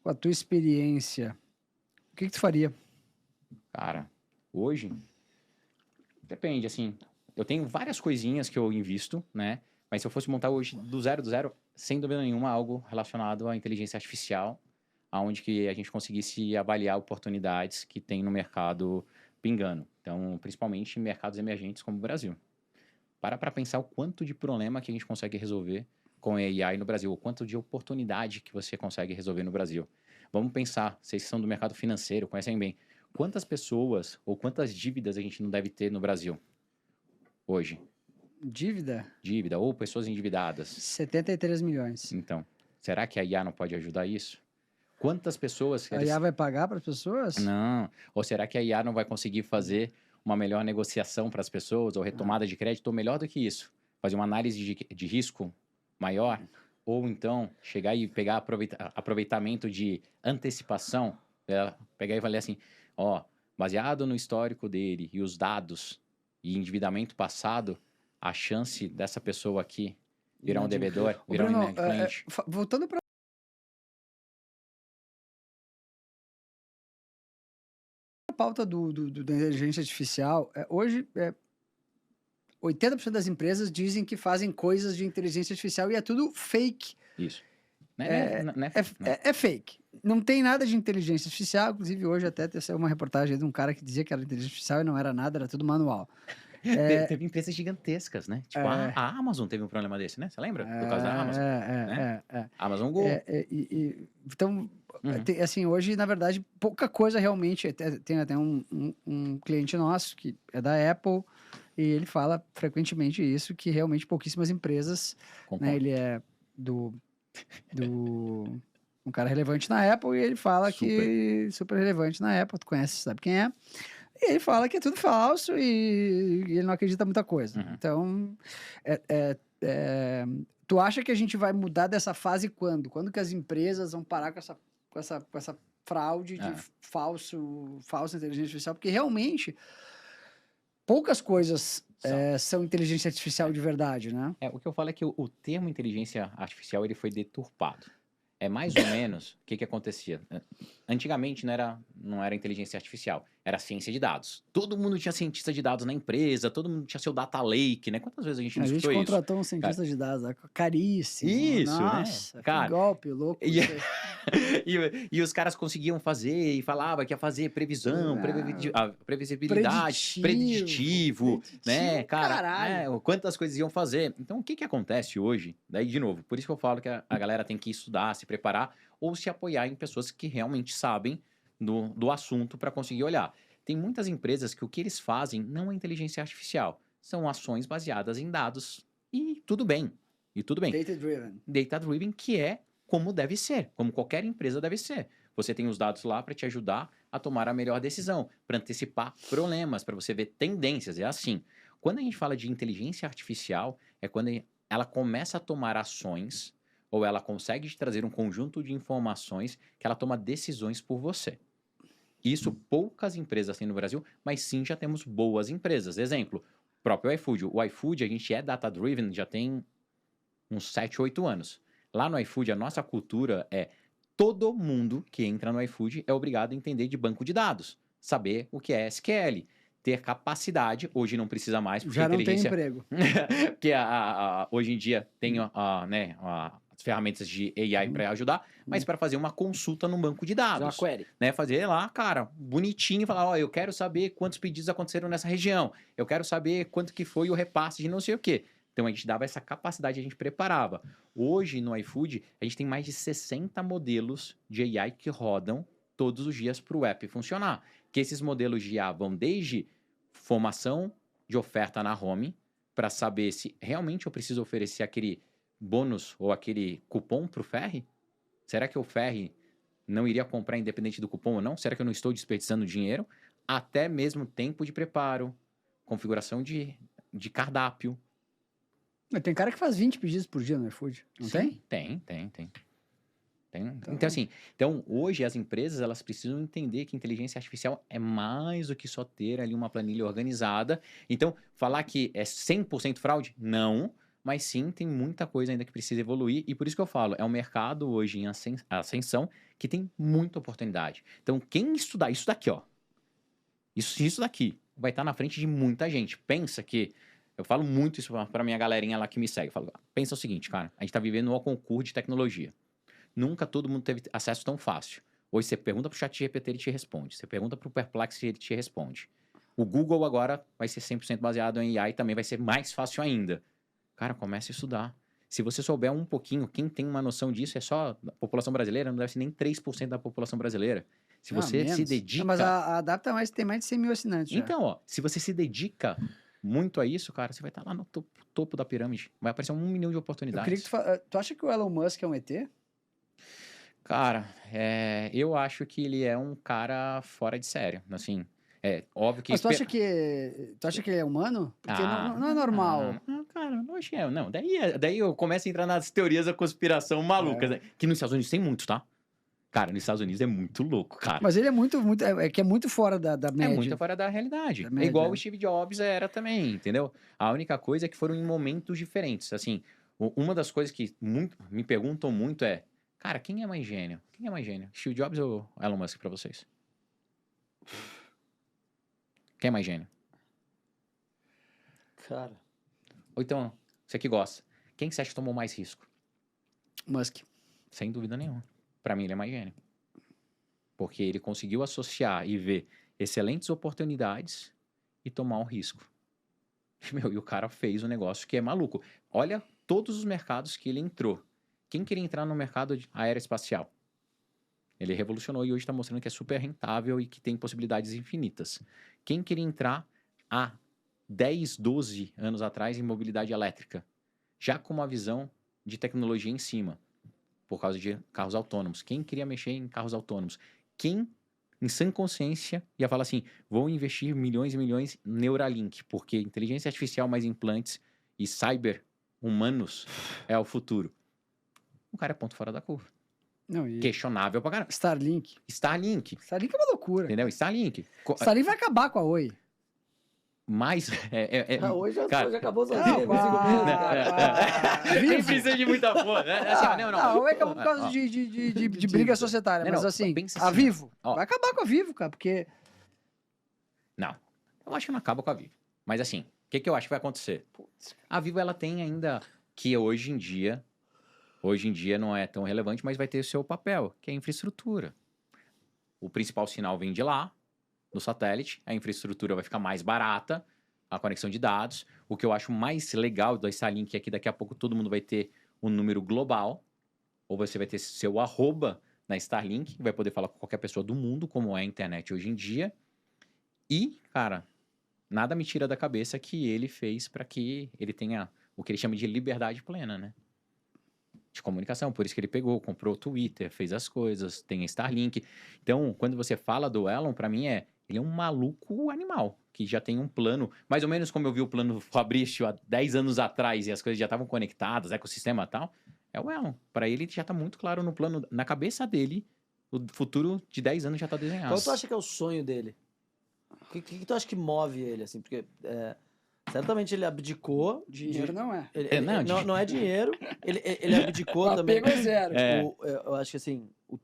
com a tua experiência, o que tu faria? Cara, hoje... Depende, assim... Eu tenho várias coisinhas que eu invisto, né? Mas se eu fosse montar hoje do zero, sem dúvida nenhuma, algo relacionado à inteligência artificial, aonde que a gente conseguisse avaliar oportunidades que tem no mercado pingando. Então, principalmente em mercados emergentes como o Brasil. Para pensar o quanto de problema que a gente consegue resolver com a AI no Brasil, o quanto de oportunidade que você consegue resolver no Brasil. Vamos pensar, vocês que são do mercado financeiro, conhecem bem, quantas pessoas ou quantas dívidas a gente não deve ter no Brasil hoje? Dívida, ou pessoas endividadas. 73 milhões. Então, será que a IA não pode ajudar isso? Quantas pessoas... A IA vai pagar para as pessoas? Não. Ou será que a IA não vai conseguir fazer uma melhor negociação para as pessoas, ou retomada de crédito, ou melhor do que isso, fazer uma análise de risco maior, ou então chegar e pegar aproveitamento de antecipação, pegar e falar assim, baseado no histórico dele e os dados e endividamento passado, a chance dessa pessoa aqui virar um devedor, virar um inadimplente. Voltando para pauta da inteligência artificial, hoje 80% das empresas dizem que fazem coisas de inteligência artificial e é tudo fake. Isso. É fake. Não tem nada de inteligência artificial. Inclusive, hoje até saiu uma reportagem de um cara que dizia que era inteligência artificial e não era nada, era tudo manual. Teve empresas gigantescas, né? Tipo, a Amazon teve um problema desse, né? Você lembra? Por causa da Amazon. Amazon Go. Então, assim, hoje, na verdade, pouca coisa realmente. Tem até um cliente nosso que é da Apple e ele fala frequentemente isso, que realmente pouquíssimas empresas, né? Ele é um cara relevante na Apple e ele fala que super relevante na Apple, tu conhece, sabe quem é. E ele fala que é tudo falso e ele não acredita muita coisa. Então, tu acha que a gente vai mudar dessa fase quando? Quando que as empresas vão parar com essa fraude de falsa inteligência artificial? Porque realmente poucas coisas são inteligência artificial de verdade, né? O que eu falo é que o termo inteligência artificial ele foi deturpado. É mais ou menos o que acontecia. Antigamente não era inteligência artificial, era ciência de dados. Todo mundo tinha cientista de dados na empresa, todo mundo tinha seu data lake, né? Quantas vezes a gente não escutou isso? A gente contratou um cientista de dados, caríssimo. Isso, nossa, né? Cara, que golpe louco. E os caras conseguiam fazer e falava que ia fazer previsão, previsibilidade, preditivo, né? Cara, quantas coisas iam fazer. Então, o que acontece hoje? Daí, de novo, por isso que eu falo que a galera tem que estudar, se preparar ou se apoiar em pessoas que realmente sabem do assunto para conseguir olhar. Tem muitas empresas que o que eles fazem não é inteligência artificial, são ações baseadas em dados e tudo bem. Data-driven. Data-driven, que é como deve ser, como qualquer empresa deve ser. Você tem os dados lá para te ajudar a tomar a melhor decisão, para antecipar problemas, para você ver tendências. É assim. Quando a gente fala de inteligência artificial, é quando ela começa a tomar ações ou ela consegue te trazer um conjunto de informações que ela toma decisões por você. Isso poucas empresas têm no Brasil, mas sim já temos boas empresas. Exemplo, o próprio iFood. O iFood, a gente é data-driven já tem uns 7, 8 anos. Lá no iFood, a nossa cultura é todo mundo que entra no iFood é obrigado a entender de banco de dados, saber o que é SQL, ter capacidade, hoje não precisa mais, porque já não tem emprego. Porque hoje em dia tem as ferramentas de AI para ajudar, mas para fazer uma consulta no banco de dados. Uma query. Né? Fazer lá, cara, bonitinho, falar, eu quero saber quantos pedidos aconteceram nessa região, eu quero saber quanto que foi o repasse de não sei o quê. Então, a gente dava essa capacidade, a gente preparava. Hoje, no iFood, a gente tem mais de 60 modelos de AI que rodam todos os dias para o app funcionar. Que esses modelos de IA vão desde formação de oferta na home, para saber se realmente eu preciso oferecer aquele bônus ou aquele cupom para o Ferri? Será que o Ferri não iria comprar independente do cupom ou não? Será que eu não estou desperdiçando dinheiro? Até mesmo tempo de preparo, configuração de cardápio. Tem cara que faz 20 pedidos por dia no iFood, não tem? Tem. Então, assim, hoje as empresas, elas precisam entender que inteligência artificial é mais do que só ter ali uma planilha organizada. Então, falar que é 100% fraude? Não, mas sim, tem muita coisa ainda que precisa evoluir. E por isso que eu falo, é um mercado hoje em ascensão que tem muita oportunidade. Então, quem estudar isso daqui, ó, isso daqui, vai estar na frente de muita gente. Pensa que eu falo muito isso para minha galerinha lá que me segue. Eu falo, pensa o seguinte, cara, a gente está vivendo um concurso de tecnologia. Nunca todo mundo teve acesso tão fácil. Hoje você pergunta para o ChatGPT, ele te responde. Você pergunta para o Perplexity, ele te responde. O Google agora vai ser 100% baseado em AI, também vai ser mais fácil ainda. Cara, comece a estudar. Se você souber um pouquinho, quem tem uma noção disso é só a população brasileira, não deve ser nem 3% da população brasileira. Se você se dedica... Não, mas a Adapta tem mais de 100 mil assinantes já. Então, ó, se você se dedica muito a isso, cara, você vai estar lá no topo da pirâmide. Vai aparecer 1 milhão de oportunidades. Eu queria que tu acha que o Elon Musk é um ET? Cara, eu acho que ele é um cara fora de série, assim, óbvio que... Mas tu acha que ele é humano? Porque não é normal. Cara, não acho que é, não. Daí eu começo a entrar nas teorias da conspiração malucas, né? Que nos Estados Unidos tem muito, tá? Cara, nos Estados Unidos é muito louco, cara. Mas ele é muito é muito fora da média. É muito fora da realidade. É igual o Steve Jobs era também, entendeu? A única coisa é que foram em momentos diferentes. Assim, uma das coisas que me perguntam muito é, cara, quem é mais gênio? Quem é mais gênio? Steve Jobs ou Elon Musk pra vocês? Quem é mais gênio? Cara. Ou então, você que gosta, quem que você acha que tomou mais risco? Musk. Sem dúvida nenhuma. Para mim, ele é mais gênio. Porque ele conseguiu associar e ver excelentes oportunidades e tomar um risco. E o cara fez um negócio que é maluco. Olha todos os mercados que ele entrou. Quem queria entrar no mercado aeroespacial? Ele revolucionou e hoje está mostrando que é super rentável e que tem possibilidades infinitas. Quem queria entrar há 10, 12 anos atrás em mobilidade elétrica? Já com uma visão de tecnologia em cima, por causa de carros autônomos. Quem queria mexer em carros autônomos? Quem, em sã consciência, ia falar assim, vou investir milhões e milhões em Neuralink, porque inteligência artificial mais implantes e cyber humanos é o futuro. O cara é ponto fora da curva. Não, e Questionável pra caramba. Starlink. Starlink. Starlink é uma loucura. Entendeu? Starlink. Starlink vai acabar com a Oi. Mas... Hoje cara, já acabou Não, sozinho. Nem precisa de muita força. Né? Assim, não. A Oi acabou por causa de briga societária. Não, mas não, assim, pensa a assim, Vivo. ó. Vai acabar com a Vivo, cara, porque... Não. Eu acho que não acaba com a Vivo. Mas assim, o que eu acho que vai acontecer? A Vivo, ela tem ainda... Que hoje em dia não é tão relevante, mas vai ter o seu papel, que é a infraestrutura. O principal sinal vem de lá, no satélite, a infraestrutura vai ficar mais barata, a conexão de dados. O que eu acho mais legal da Starlink é que daqui a pouco todo mundo vai ter um número global, ou você vai ter seu arroba na Starlink, vai poder falar com qualquer pessoa do mundo, como é a internet hoje em dia. E, cara, nada me tira da cabeça que ele fez para que ele tenha o que ele chama de liberdade plena, né? De comunicação, por isso que ele comprou o Twitter, fez as coisas, tem a Starlink. Então, quando você fala do Elon, para mim ele é um maluco animal, que já tem um plano, mais ou menos como eu vi o plano do Fabrício há 10 anos atrás e as coisas já estavam conectadas, ecossistema e tal, é o Elon. Para ele já tá muito claro no plano, na cabeça dele, o futuro de 10 anos já tá desenhado. Qual tu acha que é o sonho dele? O que tu acha que move ele, assim? Porque... certamente ele abdicou. Dinheiro não é. Não é dinheiro. Ele abdicou também. Apego é zero. Eu acho que assim, o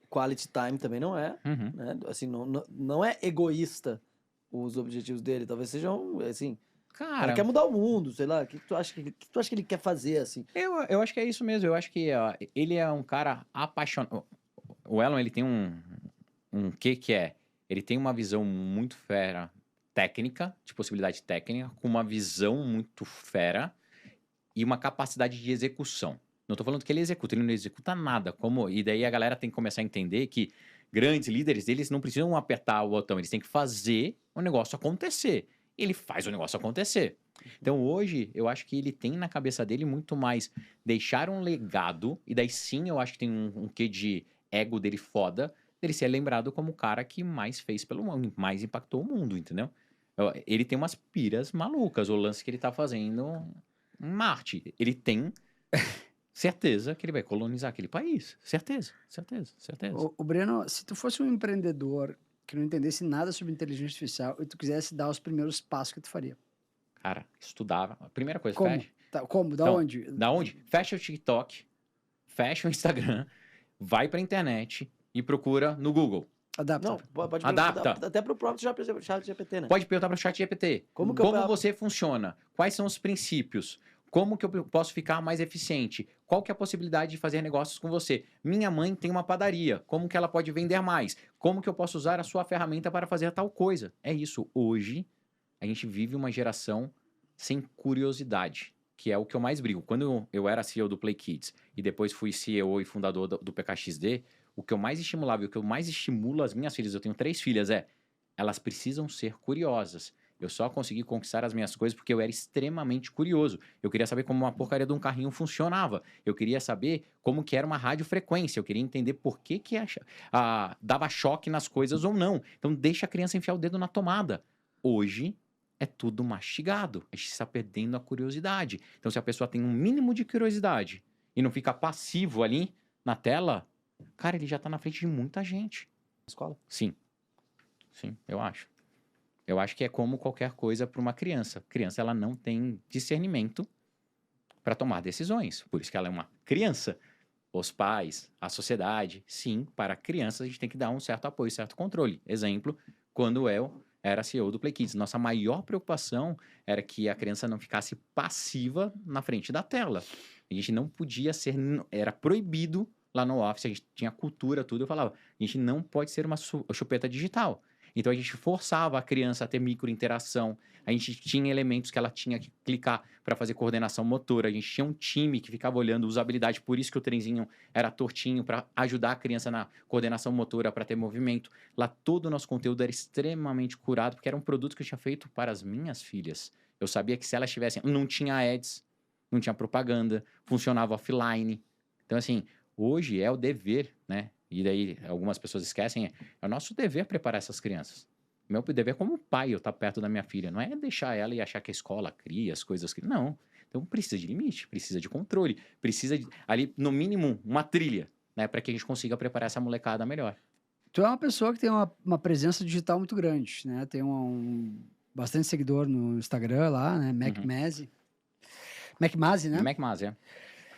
quality time também não é. Uhum. Né? Assim, não é egoísta os objetivos dele. Talvez sejam, assim... Cara, ele quer mudar o mundo, sei lá. O que tu acha que ele quer fazer, assim? Eu acho que é isso mesmo. Eu acho que ele é um cara apaixonado. O Elon, ele tem um que é... Ele tem uma visão muito fera técnica, de possibilidade técnica, com uma visão muito fera e uma capacidade de execução. Não estou falando que ele executa, ele não executa nada. E daí a galera tem que começar a entender que grandes líderes, eles não precisam apertar o botão, eles têm que fazer o negócio acontecer. Ele faz o negócio acontecer. Então hoje, eu acho que ele tem na cabeça dele muito mais deixar um legado, e daí sim eu acho que tem um quê de ego dele foda, dele ser lembrado como o cara que mais fez pelo mundo, mais impactou o mundo, entendeu? Ele tem umas piras malucas, o lance que ele tá fazendo em Marte. Ele tem certeza que ele vai colonizar aquele país. Certeza. O Breno, se tu fosse um empreendedor que não entendesse nada sobre inteligência artificial e tu quisesse dar os primeiros passos, que tu faria? Cara, estudava. A primeira coisa, Como? fecha. Como? Da onde? Da onde? Fecha o TikTok, fecha o Instagram, vai pra internet e procura no Google. Adapta. Não, pode Adapta. Até pro próprio chat GPT, né? Pode perguntar para o chat GPT. Como você funciona? Quais são os princípios? Como que eu posso ficar mais eficiente? Qual que é a possibilidade de fazer negócios com você? Minha mãe tem uma padaria. Como que ela pode vender mais? Como que eu posso usar a sua ferramenta para fazer tal coisa? É isso. Hoje, a gente vive uma geração sem curiosidade, que é o que eu mais brigo. Quando eu era CEO do Play Kids e depois fui CEO e fundador do PKXD, o que eu mais estimulava e o que eu mais estimulo as minhas filhas, eu tenho 3 filhas, elas precisam ser curiosas. Eu só consegui conquistar as minhas coisas porque eu era extremamente curioso. Eu queria saber como uma porcaria de um carrinho funcionava. Eu queria saber como que era uma radiofrequência. Eu queria entender por que dava choque nas coisas ou não. Então deixa a criança enfiar o dedo na tomada. Hoje é tudo mastigado. A gente está perdendo a curiosidade. Então se a pessoa tem um mínimo de curiosidade e não fica passivo ali na tela... Cara, ele já tá na frente de muita gente. Escola? Sim, eu acho. Eu acho que é como qualquer coisa para uma criança. A criança, ela não tem discernimento para tomar decisões. Por isso que ela é uma criança. Os pais, a sociedade, sim, para crianças a gente tem que dar um certo apoio, certo controle. Exemplo, quando era CEO do Play Kids. Nossa maior preocupação era que a criança não ficasse passiva na frente da tela. A gente não podia ser... Era proibido lá no Office, a gente tinha cultura, tudo. Eu falava, a gente não pode ser uma chupeta digital. Então, a gente forçava a criança a ter microinteração. A gente tinha elementos que ela tinha que clicar para fazer coordenação motora. A gente tinha um time que ficava olhando usabilidade. Por isso que o trenzinho era tortinho, para ajudar a criança na coordenação motora, para ter movimento. Lá, todo o nosso conteúdo era extremamente curado, porque era um produto que eu tinha feito para as minhas filhas. Eu sabia que se elas tivessem... Não tinha ads, não tinha propaganda, funcionava offline. Então, assim, hoje é o dever, né? E daí algumas pessoas esquecem, é o nosso dever preparar essas crianças. Meu dever como pai, eu estar perto da minha filha. Não é deixar ela e achar que a escola cria as coisas. Não. Então precisa de limite, precisa de controle, precisa de, ali, no mínimo, uma trilha, né? Para que a gente consiga preparar essa molecada melhor. Tu é uma pessoa que tem uma presença digital muito grande, né? Tem bastante seguidor no Instagram lá, né? MacMazzi, né? MacMazzi, é.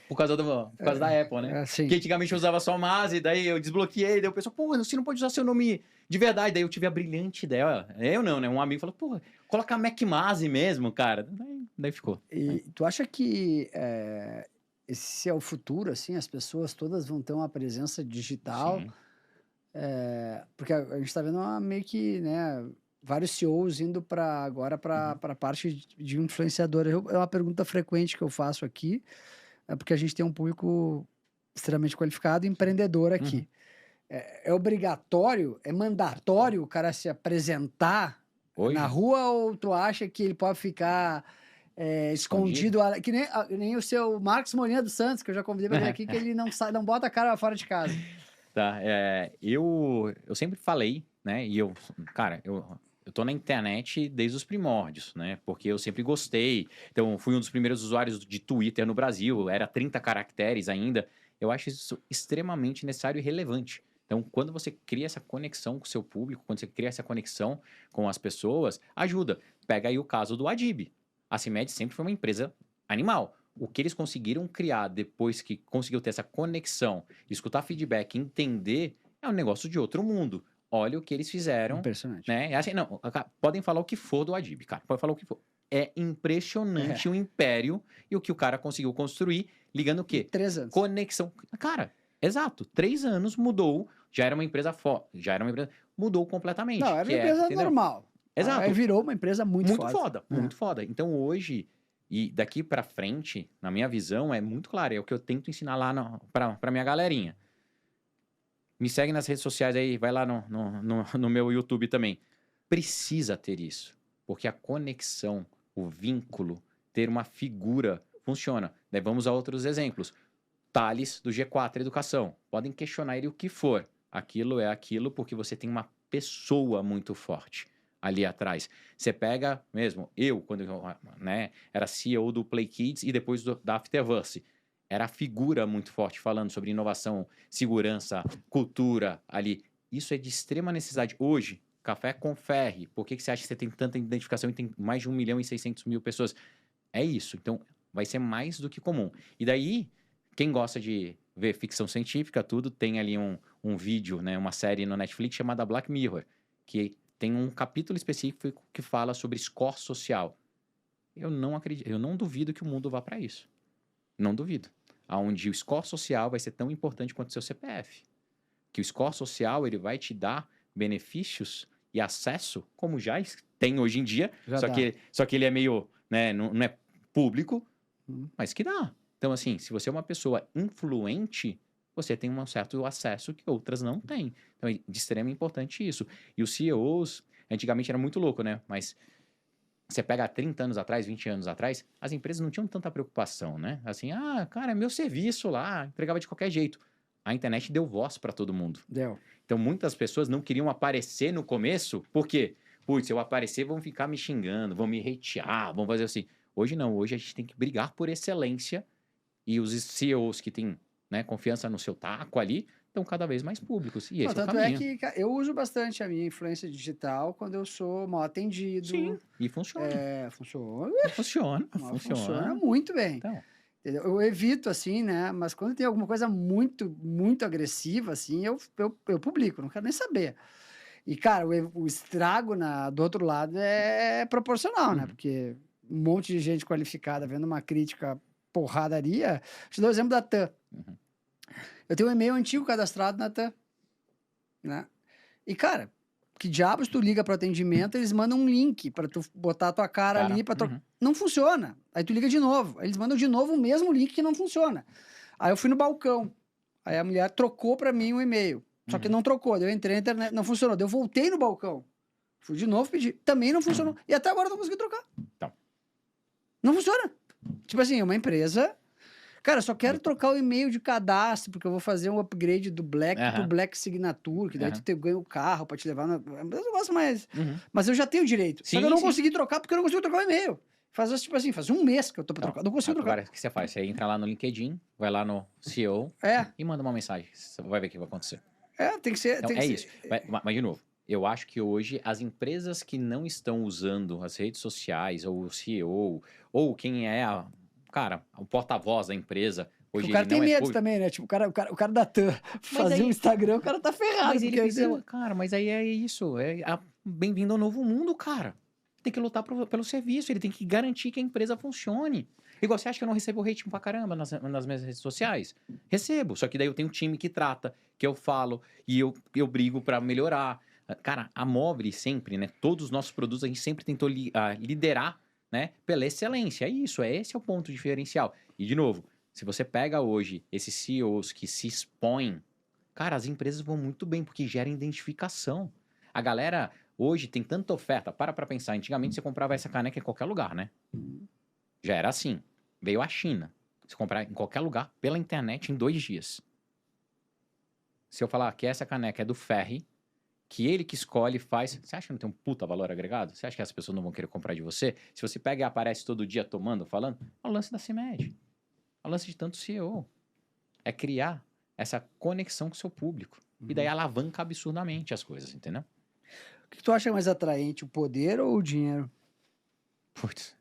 Por causa da Apple, né? Sim. Que antigamente eu usava só Mazzi, daí eu desbloqueei, daí o pessoal, pô, você não pode usar seu nome de verdade. Daí eu tive a brilhante ideia, eu não, né? Um amigo falou, pô, coloca MacMazzi mesmo, cara. Daí ficou. E tu acha que esse é o futuro, assim? As pessoas todas vão ter uma presença digital? Sim. Porque a gente está vendo meio que, né, vários CEOs indo agora para a parte de influenciador. É uma pergunta frequente que eu faço aqui, porque a gente tem um público extremamente qualificado, empreendedor aqui. É obrigatório, é mandatório o cara se apresentar na rua, ou tu acha que ele pode ficar escondido? Que nem o seu Marcos Molina dos Santos, que eu já convidei para vir aqui, que ele não bota a cara fora de casa. Tá, eu sempre falei, né, e eu tô na internet desde os primórdios, né, porque eu sempre gostei, então fui um dos primeiros usuários de Twitter no Brasil, era 30 caracteres ainda, eu acho isso extremamente necessário e relevante. Então, quando você cria essa conexão com o seu público, quando você cria essa conexão com as pessoas, ajuda. Pega aí o caso do Adib. A CIMED sempre foi uma empresa animal. O que eles conseguiram criar depois que conseguiu ter essa conexão, escutar feedback, entender, é um negócio de outro mundo. Olha o que eles fizeram. Impressionante. Né? Assim, não, podem falar o que for do Adib, cara. Pode falar o que for. É impressionante o império e o que o cara conseguiu construir, ligando o quê? 3 anos. Conexão. Cara, exato. 3 anos mudou. Já era uma empresa mudou completamente. Não, era uma empresa normal. Exato. Aí virou uma empresa muito foda. Muito foda. Então, hoje, e daqui pra frente, na minha visão, é muito claro. É o que eu tento ensinar lá pra minha galerinha. Me segue nas redes sociais aí, vai lá no meu YouTube também. Precisa ter isso. Porque a conexão, o vínculo, ter uma figura, funciona. Daí vamos a outros exemplos. Thales, do G4 Educação. Podem questionar ele o que for. Aquilo é aquilo porque você tem uma pessoa muito forte ali atrás. Você pega mesmo, quando eu era CEO do Play Kids e depois da Afterverse. Era a figura muito forte falando sobre inovação, segurança, cultura ali. Isso é de extrema necessidade. Hoje, Café com Ferri, por que você acha que você tem tanta identificação e tem mais de 1.600.000 pessoas? É isso. Então, vai ser mais do que comum. E daí, quem gosta de ver ficção científica, tudo, tem ali um vídeo, né, uma série no Netflix chamada Black Mirror, que tem um capítulo específico que fala sobre score social. Eu não acredito, eu não duvido que o mundo vá para isso. Não duvido. Onde o score social vai ser tão importante quanto o seu CPF. Que o score social ele vai te dar benefícios e acesso, como já tem hoje em dia, só que ele é meio, né, não é público, mas que dá. Então, assim, se você é uma pessoa influente, você tem um certo acesso que outras não têm. Então, é de extrema importante isso. E os CEOs, antigamente era muito louco, né? Mas você pega 30 anos atrás, 20 anos atrás, as empresas não tinham tanta preocupação, né? Assim, cara, é meu serviço lá, entregava de qualquer jeito. A internet deu voz para todo mundo. Deu. Então, muitas pessoas não queriam aparecer no começo, por quê? Putz, se eu aparecer, vão ficar me xingando, vão me hatear, vão fazer assim. Hoje não, hoje a gente tem que brigar por excelência e os CEOs que têm, né, confiança no seu taco ali, estão cada vez mais públicos. E esse é o caminho. Tanto é que eu uso bastante a minha influência digital quando eu sou mal atendido. Sim, e funciona. Funciona muito bem. Então. Eu evito, assim, né? Mas quando tem alguma coisa muito, muito agressiva, assim, eu publico, não quero nem saber. E, cara, o estrago do outro lado é proporcional, né? Porque um monte de gente qualificada vendo uma crítica porradaria. Deixa eu dar o exemplo da TAM. Eu tenho um e-mail antigo cadastrado na TAM, né? E, cara, que diabos tu liga para atendimento, eles mandam um link para tu botar a tua cara ali, não funciona. Aí tu liga de novo. Aí eles mandam de novo o mesmo link que não funciona. Aí eu fui no balcão. Aí a mulher trocou para mim o e-mail. Só que não trocou. Daí eu entrei na internet, não funcionou. Daí eu voltei no balcão. Fui de novo pedir. Também não funcionou. E até agora eu não consegui trocar. Então. Não funciona. Tipo assim, é uma empresa... Cara, eu só quero trocar o e-mail de cadastro, porque eu vou fazer um upgrade do Black pro Black Signature, que daí tu ganha o carro pra te levar na... Eu gosto mais. Mas eu já tenho direito. Só que eu não consegui trocar porque eu não consigo trocar o e-mail. Tipo assim, faz um mês que eu tô pra trocar. Não consigo trocar. Agora, o que você faz? Você entra lá no LinkedIn, vai lá no CEO e manda uma mensagem. Você vai ver o que vai acontecer. Tem que ser... Então, isso. Mas, de novo, eu acho que hoje as empresas que não estão usando as redes sociais, ou o CEO, ou quem é o porta-voz da empresa... Hoje o cara tem medo também, né? Tipo, o cara da TAM fazer um Instagram, o cara tá ferrado. Mas ele precisa... Cara, mas aí é isso. Bem-vindo ao novo mundo, cara. Tem que lutar pelo serviço, ele tem que garantir que a empresa funcione. Igual, você acha que eu não recebo rating pra caramba nas minhas redes sociais? Recebo, só que daí eu tenho um time que trata, que eu falo, e eu brigo pra melhorar. Cara, a Mobile sempre, né? Todos os nossos produtos a gente sempre tentou liderar, né? Pela excelência. É isso, esse é o ponto diferencial. E, de novo, se você pega hoje esses CEOs que se expõem, cara, as empresas vão muito bem, porque gera identificação. A galera hoje tem tanta oferta. Para pensar, antigamente você comprava essa caneca em qualquer lugar, né? Já era assim. Veio a China. Você comprar em qualquer lugar, pela internet, em 2 dias. Se eu falar que essa caneca é do Ferri, que ele que escolhe e faz, você acha que não tem um puta valor agregado? Você acha que as pessoas não vão querer comprar de você? Se você pega e aparece todo dia tomando, falando, é o lance da CIMED. É o lance de tanto CEO. É criar essa conexão com o seu público. E daí alavanca absurdamente as coisas, entendeu? O que tu acha mais atraente, o poder ou o dinheiro? Putz,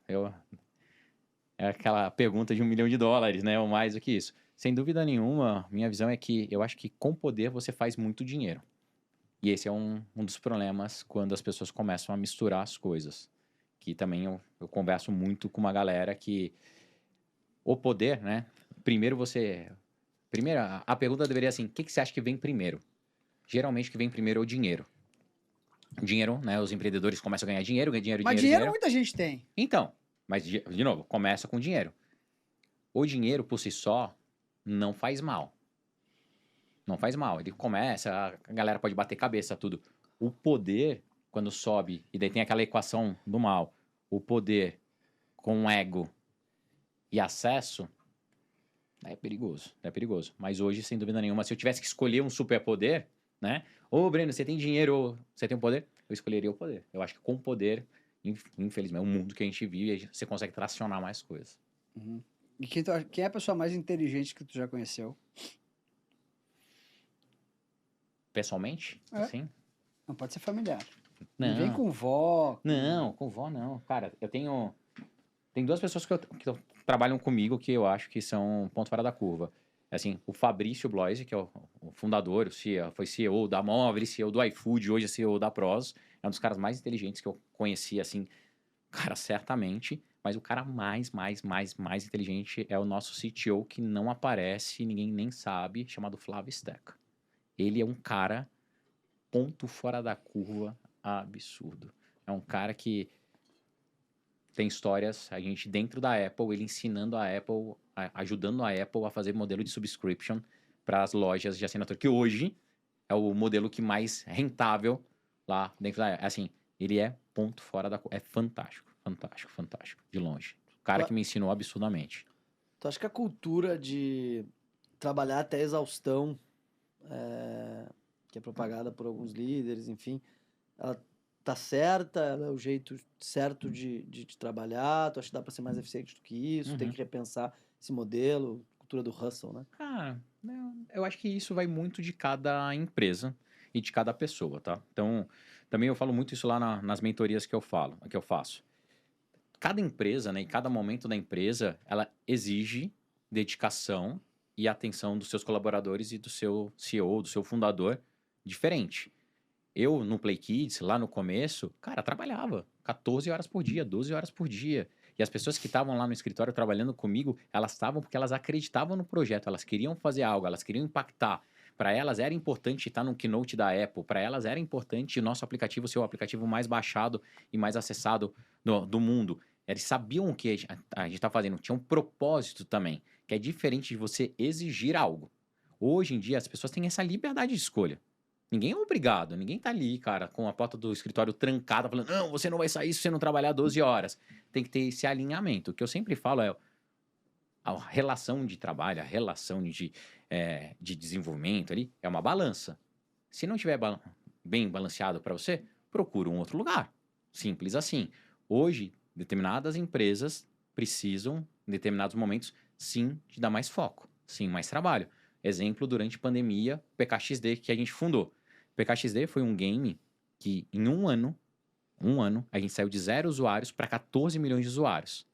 é aquela pergunta de $1 milhão, né? Ou mais do que isso. Sem dúvida nenhuma, minha visão é que eu acho que com poder você faz muito dinheiro. E esse é um dos problemas quando as pessoas começam a misturar as coisas. Que também eu converso muito com uma galera que o poder, né? Primeiro, a pergunta deveria ser assim, o que você acha que vem primeiro? Geralmente o que vem primeiro é o dinheiro. Dinheiro, né? Os empreendedores começam a ganhar dinheiro, Mas dinheiro muita gente tem. Então, mas de novo, começa com dinheiro. O dinheiro por si só não faz mal. Não faz mal. Ele começa, a galera pode bater cabeça, tudo. O poder, quando sobe, e daí tem aquela equação do mal, o poder com ego e acesso, é perigoso. É perigoso. Mas hoje, sem dúvida nenhuma, se eu tivesse que escolher um superpoder, né? Ô, Breno, você tem dinheiro ou você tem um poder? Eu escolheria o poder. Eu acho que com o poder, infelizmente, é um mundo que a gente vive e você consegue tracionar mais coisas. E quem é a pessoa mais inteligente que tu já conheceu? Pessoalmente? Assim? Não pode ser familiar. Não. Vem com vó. Não, com vó não. Cara, tem 2 pessoas que trabalham comigo que eu acho que são um ponto fora da curva. Assim, o Fabrício Bloise, que é o fundador, foi CEO da Móvel, CEO do iFood, hoje é CEO da Pros. É um dos caras mais inteligentes que eu conheci, assim, cara, certamente. Mas o cara mais inteligente é o nosso CTO, que não aparece, ninguém nem sabe, chamado Flávio Steca. Ele é um cara ponto fora da curva absurdo. É um cara que tem histórias, a gente dentro da Apple, ele ensinando a Apple, ajudando a Apple a fazer modelo de subscription para as lojas de assinatura, que hoje é o modelo que mais rentável lá dentro da Apple. Assim, ele é ponto fora da curva. É fantástico, de longe. O cara que me ensinou absurdamente. Tu acha que a cultura de trabalhar até a exaustão, que é propagada por alguns líderes, enfim, ela tá certa? Ela é o jeito certo de trabalhar? Tu acha que dá para ser mais eficiente do que isso? Tem que repensar esse modelo, cultura do hustle, né? Cara, eu acho que isso vai muito de cada empresa e de cada pessoa, tá? Então, também eu falo muito isso lá nas mentorias que eu faço. Cada empresa, né, e cada momento da empresa, ela exige dedicação e atenção dos seus colaboradores e do seu CEO, do seu fundador, diferente. eu no Play Kids, lá no começo, cara, trabalhava 14 horas por dia, 12 horas por dia. E as pessoas que estavam lá no escritório trabalhando comigo, elas estavam porque elas acreditavam no projeto, elas queriam fazer algo, elas queriam impactar. Para elas era importante estar no Keynote da Apple, para elas era importante o nosso aplicativo ser o aplicativo mais baixado e mais acessado do mundo. Eles sabiam o que a gente está fazendo, tinha um propósito também, que é diferente de você exigir algo. Hoje em dia, as pessoas têm essa liberdade de escolha. Ninguém é obrigado, ninguém tá ali, cara, com a porta do escritório trancada, falando, não, você não vai sair se você não trabalhar 12 horas. Tem que ter esse alinhamento. O que eu sempre falo é a relação de trabalho, a relação de desenvolvimento ali, é uma balança. Se não estiver bem balanceado para você, procura um outro lugar. Simples assim. Hoje, determinadas empresas precisam, em determinados momentos, sim, de dar mais foco, sim, mais trabalho. Exemplo, durante a pandemia, o PKXD que a gente fundou. O PKXD foi um game que em um ano, a gente saiu de 0 usuários para 14 milhões de usuários.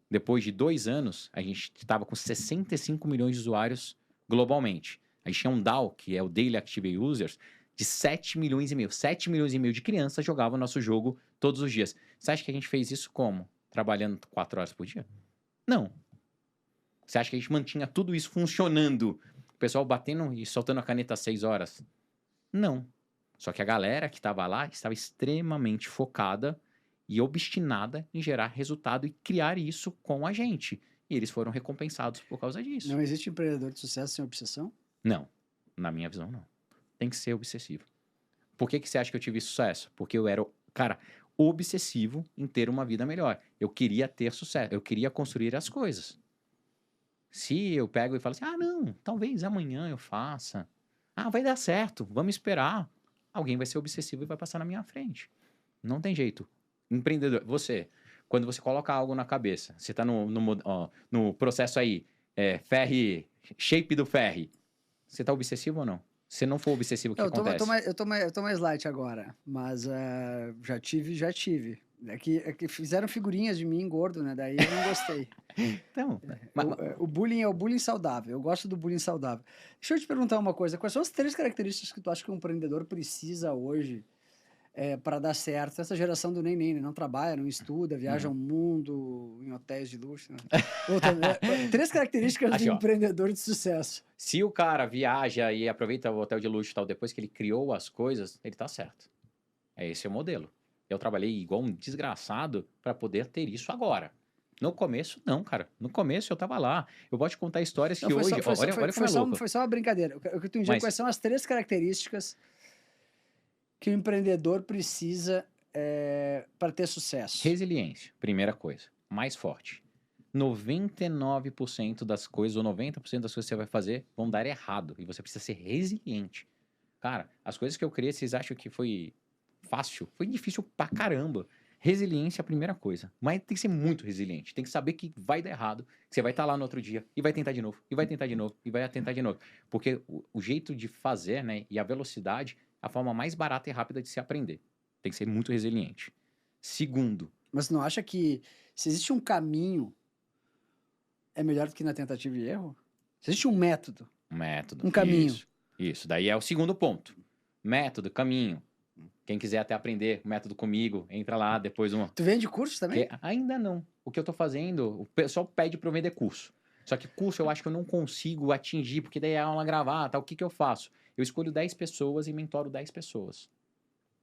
Depois de 2 anos, a gente estava com 65 milhões de usuários globalmente. A gente tinha um DAU, que é o Daily Active Users, de 7 milhões e meio. 7 milhões e meio de crianças jogavam nosso jogo todos os dias. Você acha que a gente fez isso como? Trabalhando 4 horas por dia? Não. Você acha que a gente mantinha tudo isso funcionando? O pessoal batendo e soltando a caneta às 6 horas? Não. Só que a galera que estava lá estava extremamente focada e obstinada em gerar resultado e criar isso com a gente. E eles foram recompensados por causa disso. Não existe empreendedor de sucesso sem obsessão? Não. Na minha visão, não. Tem que ser obsessivo. Por que você acha que eu tive sucesso? Porque eu era, cara, obsessivo em ter uma vida melhor. Eu queria ter sucesso. Eu queria construir as coisas. Se eu pego e falo assim, não, talvez amanhã eu faça. Vai dar certo, vamos esperar. Alguém vai ser obsessivo e vai passar na minha frente. Não tem jeito. Empreendedor, quando você coloca algo na cabeça, você está no processo aí, shape do ferry, você está obsessivo ou não? Se não for obsessivo, o que acontece? Eu tô mais light agora, mas já tive. É que fizeram figurinhas de mim gordo, né? Daí eu não gostei. Então, o bullying é o bullying saudável. Eu gosto do bullying saudável. Deixa eu te perguntar uma coisa. Quais são as 3 características que tu acha que um empreendedor precisa hoje para dar certo? Essa geração do nem, não trabalha, não estuda, viaja o mundo em hotéis de luxo. Né? 3 características de um empreendedor de sucesso. Se o cara viaja e aproveita o hotel de luxo e tal, depois que ele criou as coisas, ele tá certo. Esse é o modelo. Eu trabalhei igual um desgraçado para poder ter isso agora. No começo, não, cara. No começo eu tava lá. Eu vou te contar histórias que hoje... Foi só uma brincadeira. O que tu indica, quais são as 3 características que o empreendedor precisa para ter sucesso? Resiliência, primeira coisa. Mais forte. 99% das coisas, ou 90% das coisas que você vai fazer vão dar errado. E você precisa ser resiliente. Cara, as coisas que eu criei, vocês acham que foi fácil? Foi difícil pra caramba. Resiliência é a primeira coisa. Mas tem que ser muito resiliente. Tem que saber que vai dar errado, que você vai estar lá no outro dia e vai tentar de novo, e vai tentar de novo, e vai tentar de novo. Porque o jeito de fazer, né, e a velocidade é a forma mais barata e rápida de se aprender. Tem que ser muito resiliente. Segundo... Mas você não acha que se existe um caminho, é melhor do que na tentativa e erro? Se existe um método. Um caminho. Isso. Daí é o segundo ponto. Método, caminho. Quem quiser até aprender o método comigo, entra lá, depois Tu vende curso também? Ainda não. O que eu tô fazendo, o pessoal pede pra eu vender curso. Só que curso eu acho que eu não consigo atingir, porque daí é aula gravada, o que eu faço? Eu escolho 10 pessoas e mentoro 10 pessoas.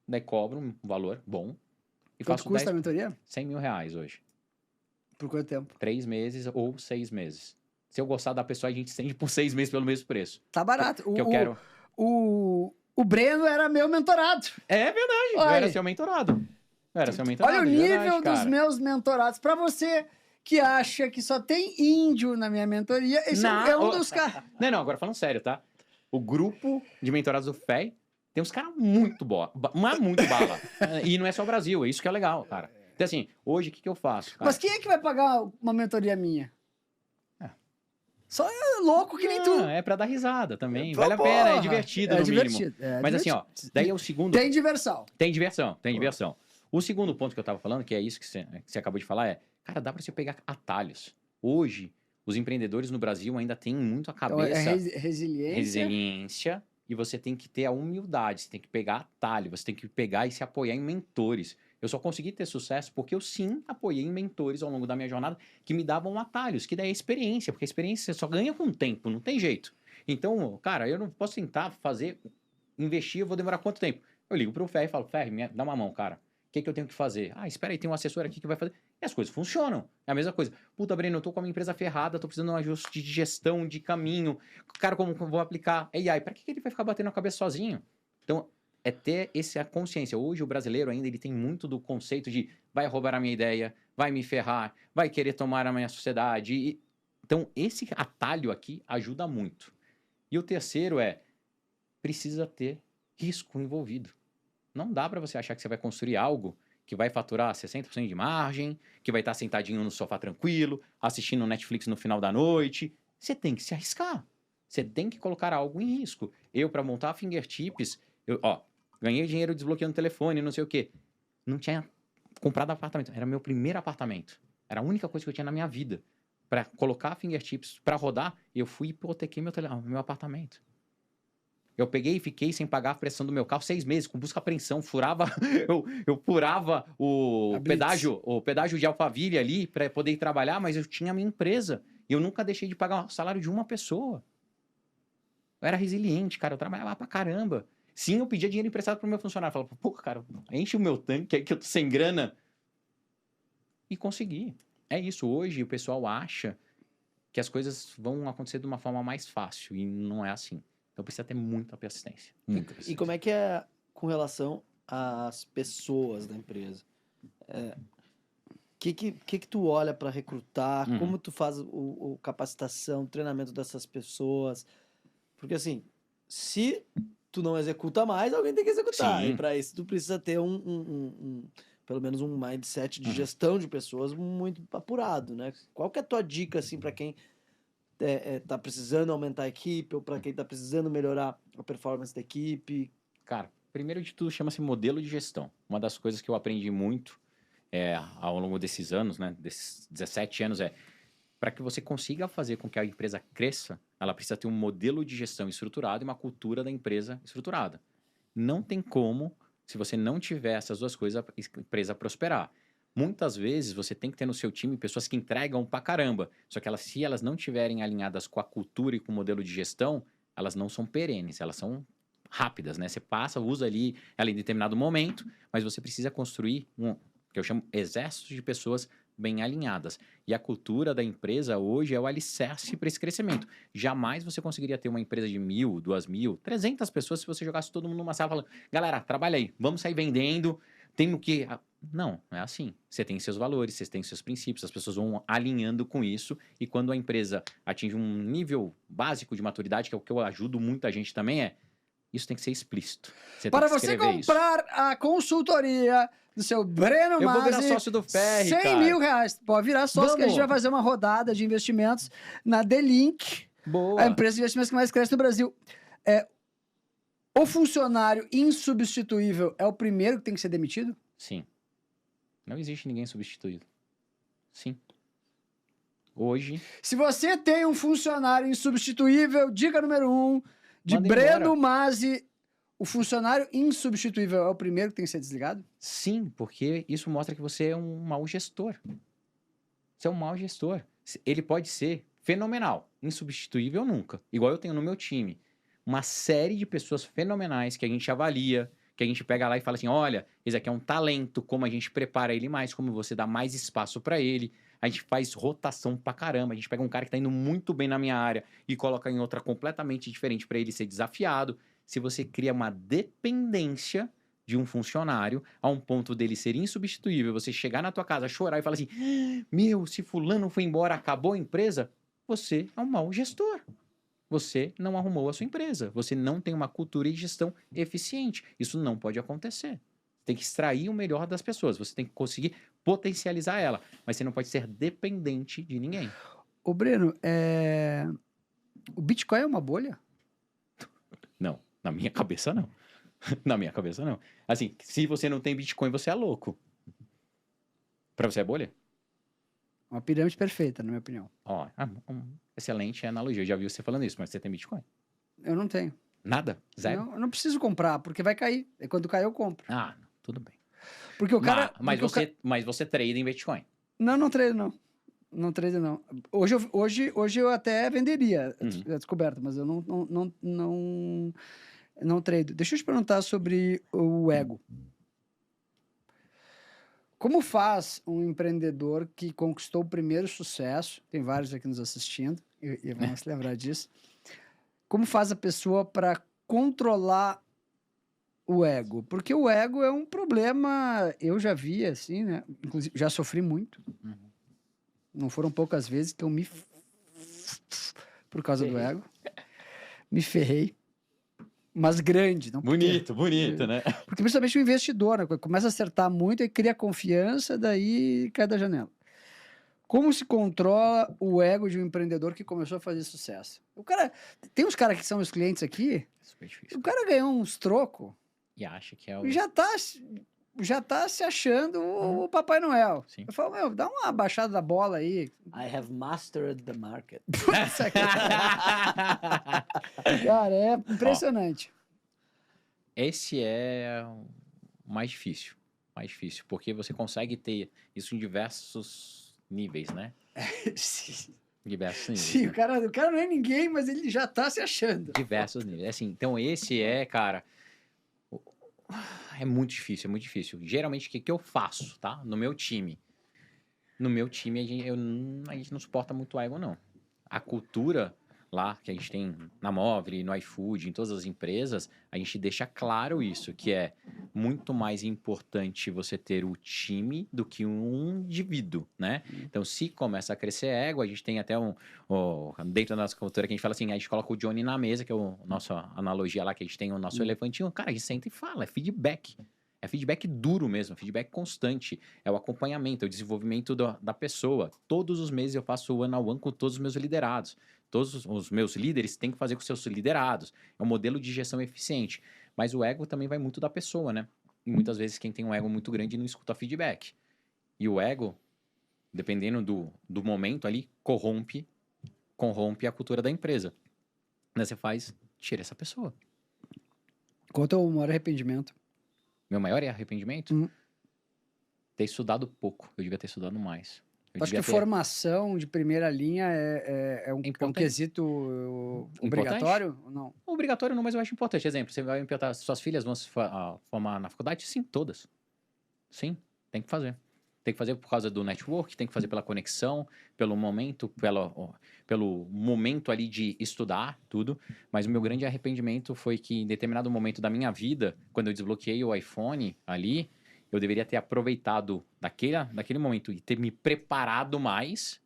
Daí cobro um valor bom. E quanto custa a mentoria? 100 mil reais hoje. Por quanto tempo? 3 meses ou 6 meses. Se eu gostar da pessoa, a gente estende por 6 meses pelo mesmo preço. Tá barato. Eu quero... O Breno era meu mentorado. É verdade. Eu era seu mentorado. Olha o nível dos meus mentorados. Pra você que acha que só tem índio na minha mentoria, esse é um dos caras. Não, agora falando sério, tá? O grupo de mentorados do FEI tem uns caras muito bala. E não é só o Brasil, é isso que é legal, cara. Então assim, hoje o que eu faço? Cara? Mas quem é que vai pagar uma mentoria minha? Só é louco que nem tu. É pra dar risada também. Vale a pena, é divertido no mínimo. Mas assim, ó, daí é o segundo... Tem diversão. Tem diversão. O segundo ponto que eu tava falando, que é isso que você acabou de falar, cara, dá pra você pegar atalhos. Hoje, os empreendedores no Brasil ainda têm muito a cabeça... Resiliência, e você tem que ter a humildade, você tem que pegar atalho, você tem que pegar e se apoiar em mentores. Eu só consegui ter sucesso porque eu, sim, apoiei em mentores ao longo da minha jornada que me davam atalhos, que daí é experiência, porque a experiência você só ganha com o tempo, não tem jeito. Então, cara, eu não posso tentar investir, eu vou demorar quanto tempo? Eu ligo pro Ferri e falo, Ferri, dá uma mão, cara. O que eu tenho que fazer? Ah, espera aí, tem um assessor aqui que vai fazer. E as coisas funcionam. É a mesma coisa. Puta, Breno, eu tô com a minha empresa ferrada, tô precisando de um ajuste de gestão, de caminho. Cara, como vou aplicar AI? Pra que ele vai ficar batendo a cabeça sozinho? Então, é ter essa consciência. Hoje, o brasileiro ainda ele tem muito do conceito de vai roubar a minha ideia, vai me ferrar, vai querer tomar a minha sociedade. Então, esse atalho aqui ajuda muito. E o terceiro precisa ter risco envolvido. Não dá para você achar que você vai construir algo que vai faturar 60% de margem, que vai estar sentadinho no sofá tranquilo, assistindo Netflix no final da noite. Você tem que se arriscar. Você tem que colocar algo em risco. Eu, para montar a Fingertips, ganhei dinheiro desbloqueando o telefone, não sei o quê. Não tinha comprado apartamento. Era meu primeiro apartamento. Era a única coisa que eu tinha na minha vida. Para colocar a Fingertips para rodar, eu fui e hipotequei meu apartamento. Eu peguei e fiquei sem pagar a pressão do meu carro 6 meses, com busca e apreensão, furava, eu furava o pedágio de Alphaville ali para poder ir trabalhar, mas eu tinha a minha empresa. E eu nunca deixei de pagar o salário de uma pessoa. Eu era resiliente, cara, eu trabalhava pra caramba. Sim, eu pedia dinheiro emprestado pro meu funcionário. Falava, pô, cara, enche o meu tanque aí que eu tô sem grana. E consegui. É isso, hoje o pessoal acha que as coisas vão acontecer de uma forma mais fácil, e não é assim. Então precisa ter muita persistência. Muita persistência. E como é que é com relação às pessoas da empresa? Que tu olha para recrutar? Como tu faz o capacitação, treinamento dessas pessoas? Porque assim, se tu não executa mais, alguém tem que executar. Sim. E para isso tu precisa ter pelo menos um mindset de gestão de pessoas muito apurado, né? Qual que é a tua dica assim para quem tá precisando aumentar a equipe ou para quem tá precisando melhorar a performance da equipe? Cara, primeiro de tudo chama-se modelo de gestão. Uma das coisas que eu aprendi muito ao longo desses anos, né, desses 17 anos, para que você consiga fazer com que a empresa cresça, ela precisa ter um modelo de gestão estruturado e uma cultura da empresa estruturada. Não tem como, se você não tiver essas duas coisas, a empresa prosperar. Muitas vezes você tem que ter no seu time pessoas que entregam pra caramba. Só que se elas não estiverem alinhadas com a cultura e com o modelo de gestão, elas não são perenes, elas são rápidas, né? Você usa ali ela em determinado momento, mas você precisa construir que eu chamo exército de pessoas bem alinhadas. E a cultura da empresa hoje é o alicerce para esse crescimento. Jamais você conseguiria ter uma empresa de 1.000, 2.000, 300 pessoas se você jogasse todo mundo numa sala falando, galera, trabalha aí, vamos sair vendendo, temos que... Não, não é assim. Você tem seus valores, você tem seus princípios, as pessoas vão alinhando com isso, e quando a empresa atinge um nível básico de maturidade, que é o que eu ajudo muita gente também, isso tem que ser explícito. Para você comprar a consultoria do seu Breno Masi, eu vou virar sócio do Ferri, 100 mil reais. Pode virar sócio, que a gente vai fazer uma rodada de investimentos na The Link, Boa. A empresa de investimentos que mais cresce no Brasil. O funcionário insubstituível é o primeiro que tem que ser demitido? Sim. Não existe ninguém substituído. Sim. Hoje... Se você tem um funcionário insubstituível, dica número 1, de Breno Masi, o funcionário insubstituível é o primeiro que tem que ser desligado? Sim, porque isso mostra que você é um mau gestor. Você é um mau gestor. Ele pode ser fenomenal, insubstituível nunca. Igual eu tenho no meu time. Uma série de pessoas fenomenais que a gente avalia, que a gente pega lá e fala assim, olha, esse aqui é um talento, como a gente prepara ele mais, como você dá mais espaço para ele. A gente faz rotação pra caramba. A gente pega um cara que tá indo muito bem na minha área e coloca em outra completamente diferente para ele ser desafiado. Se você cria uma dependência de um funcionário a um ponto dele ser insubstituível, você chegar na tua casa, chorar e falar assim, meu, se fulano foi embora, acabou a empresa, você é um mau gestor. Você não arrumou a sua empresa. Você não tem uma cultura de gestão eficiente. Isso não pode acontecer. Tem que extrair o melhor das pessoas. Você tem que conseguir potencializar ela. Mas você não pode ser dependente de ninguém. Ô, Breno, o Bitcoin é uma bolha? Não. Na minha cabeça, não. Na minha cabeça, não. Assim, se você não tem Bitcoin, você é louco. Pra você é bolha? Uma pirâmide perfeita, na minha opinião. Excelente analogia. Eu já vi você falando isso, mas você tem Bitcoin? Eu não tenho. Nada? Zero? Não, eu não preciso comprar, porque vai cair. E quando cair, eu compro. Ah, tudo bem. Porque o cara... Mas você trade em Bitcoin? Não trade, não. Não trade, não. Hoje eu até venderia a descoberta, mas eu não trade. Deixa eu te perguntar sobre o ego. Como faz um empreendedor que conquistou o primeiro sucesso? Tem vários aqui nos assistindo, e vamos se lembrar disso. Como faz a pessoa para controlar o ego? Porque o ego é um problema, eu já vi assim, né? Inclusive, já sofri muito. Não foram poucas vezes que eu por causa do ego, me ferrei. Mas grande. Não bonito, né? Porque principalmente o investidor, né? Começa a acertar muito e cria confiança, daí cai da janela. Como se controla o ego de um empreendedor que começou a fazer sucesso? Tem uns caras que são os clientes aqui, Super difícil. o cara ganhou uns trocos E acha que é e já tá se achando o Papai Noel. Sim. Eu falo, dá uma baixada da bola aí. I have mastered the market. Cara, é impressionante. Esse é o mais difícil. Porque você consegue ter isso em diversos níveis, né? Sim. Diversos níveis. Sim, né? o cara não é ninguém, mas ele já tá se achando. Diversos níveis. Assim, então, esse cara... É muito difícil. Geralmente, o que eu faço, tá? No meu time, a gente não suporta muito ego, não. A cultura lá que a gente tem na Movile, no iFood, em todas as empresas, a gente deixa claro isso, que é muito mais importante você ter o time do que um indivíduo, né? Então, se começa a crescer ego, a gente tem até dentro da nossa cultura que a gente fala assim, a gente coloca o Johnny na mesa, que é a nossa analogia lá, que a gente tem o nosso elefantinho, cara, a gente senta e fala, é feedback. É feedback duro mesmo, feedback constante. É o acompanhamento, é o desenvolvimento da pessoa. Todos os meses eu faço o one-on-one com todos os meus liderados. Todos os meus líderes têm que fazer com seus liderados. É um modelo de gestão eficiente. Mas o ego também vai muito da pessoa, né? E muitas vezes quem tem um ego muito grande não escuta feedback. E o ego, dependendo do momento ali, corrompe a cultura da empresa. Né? Você tira essa pessoa. Quanto ao maior arrependimento? Meu maior arrependimento? Ter estudado pouco. Eu devia ter estudado mais. Acho que formação de primeira linha é um quesito obrigatório? Ou não? Obrigatório não, mas eu acho importante. Exemplo, você vai implantar, suas filhas vão se formar na faculdade? Sim, todas. Sim, tem que fazer. Tem que fazer por causa do network, tem que fazer pela conexão, pelo momento, pelo momento ali de estudar tudo. Mas o meu grande arrependimento foi que em determinado momento da minha vida, quando eu desbloqueei o iPhone ali, eu deveria ter aproveitado daquele momento e ter me preparado mais,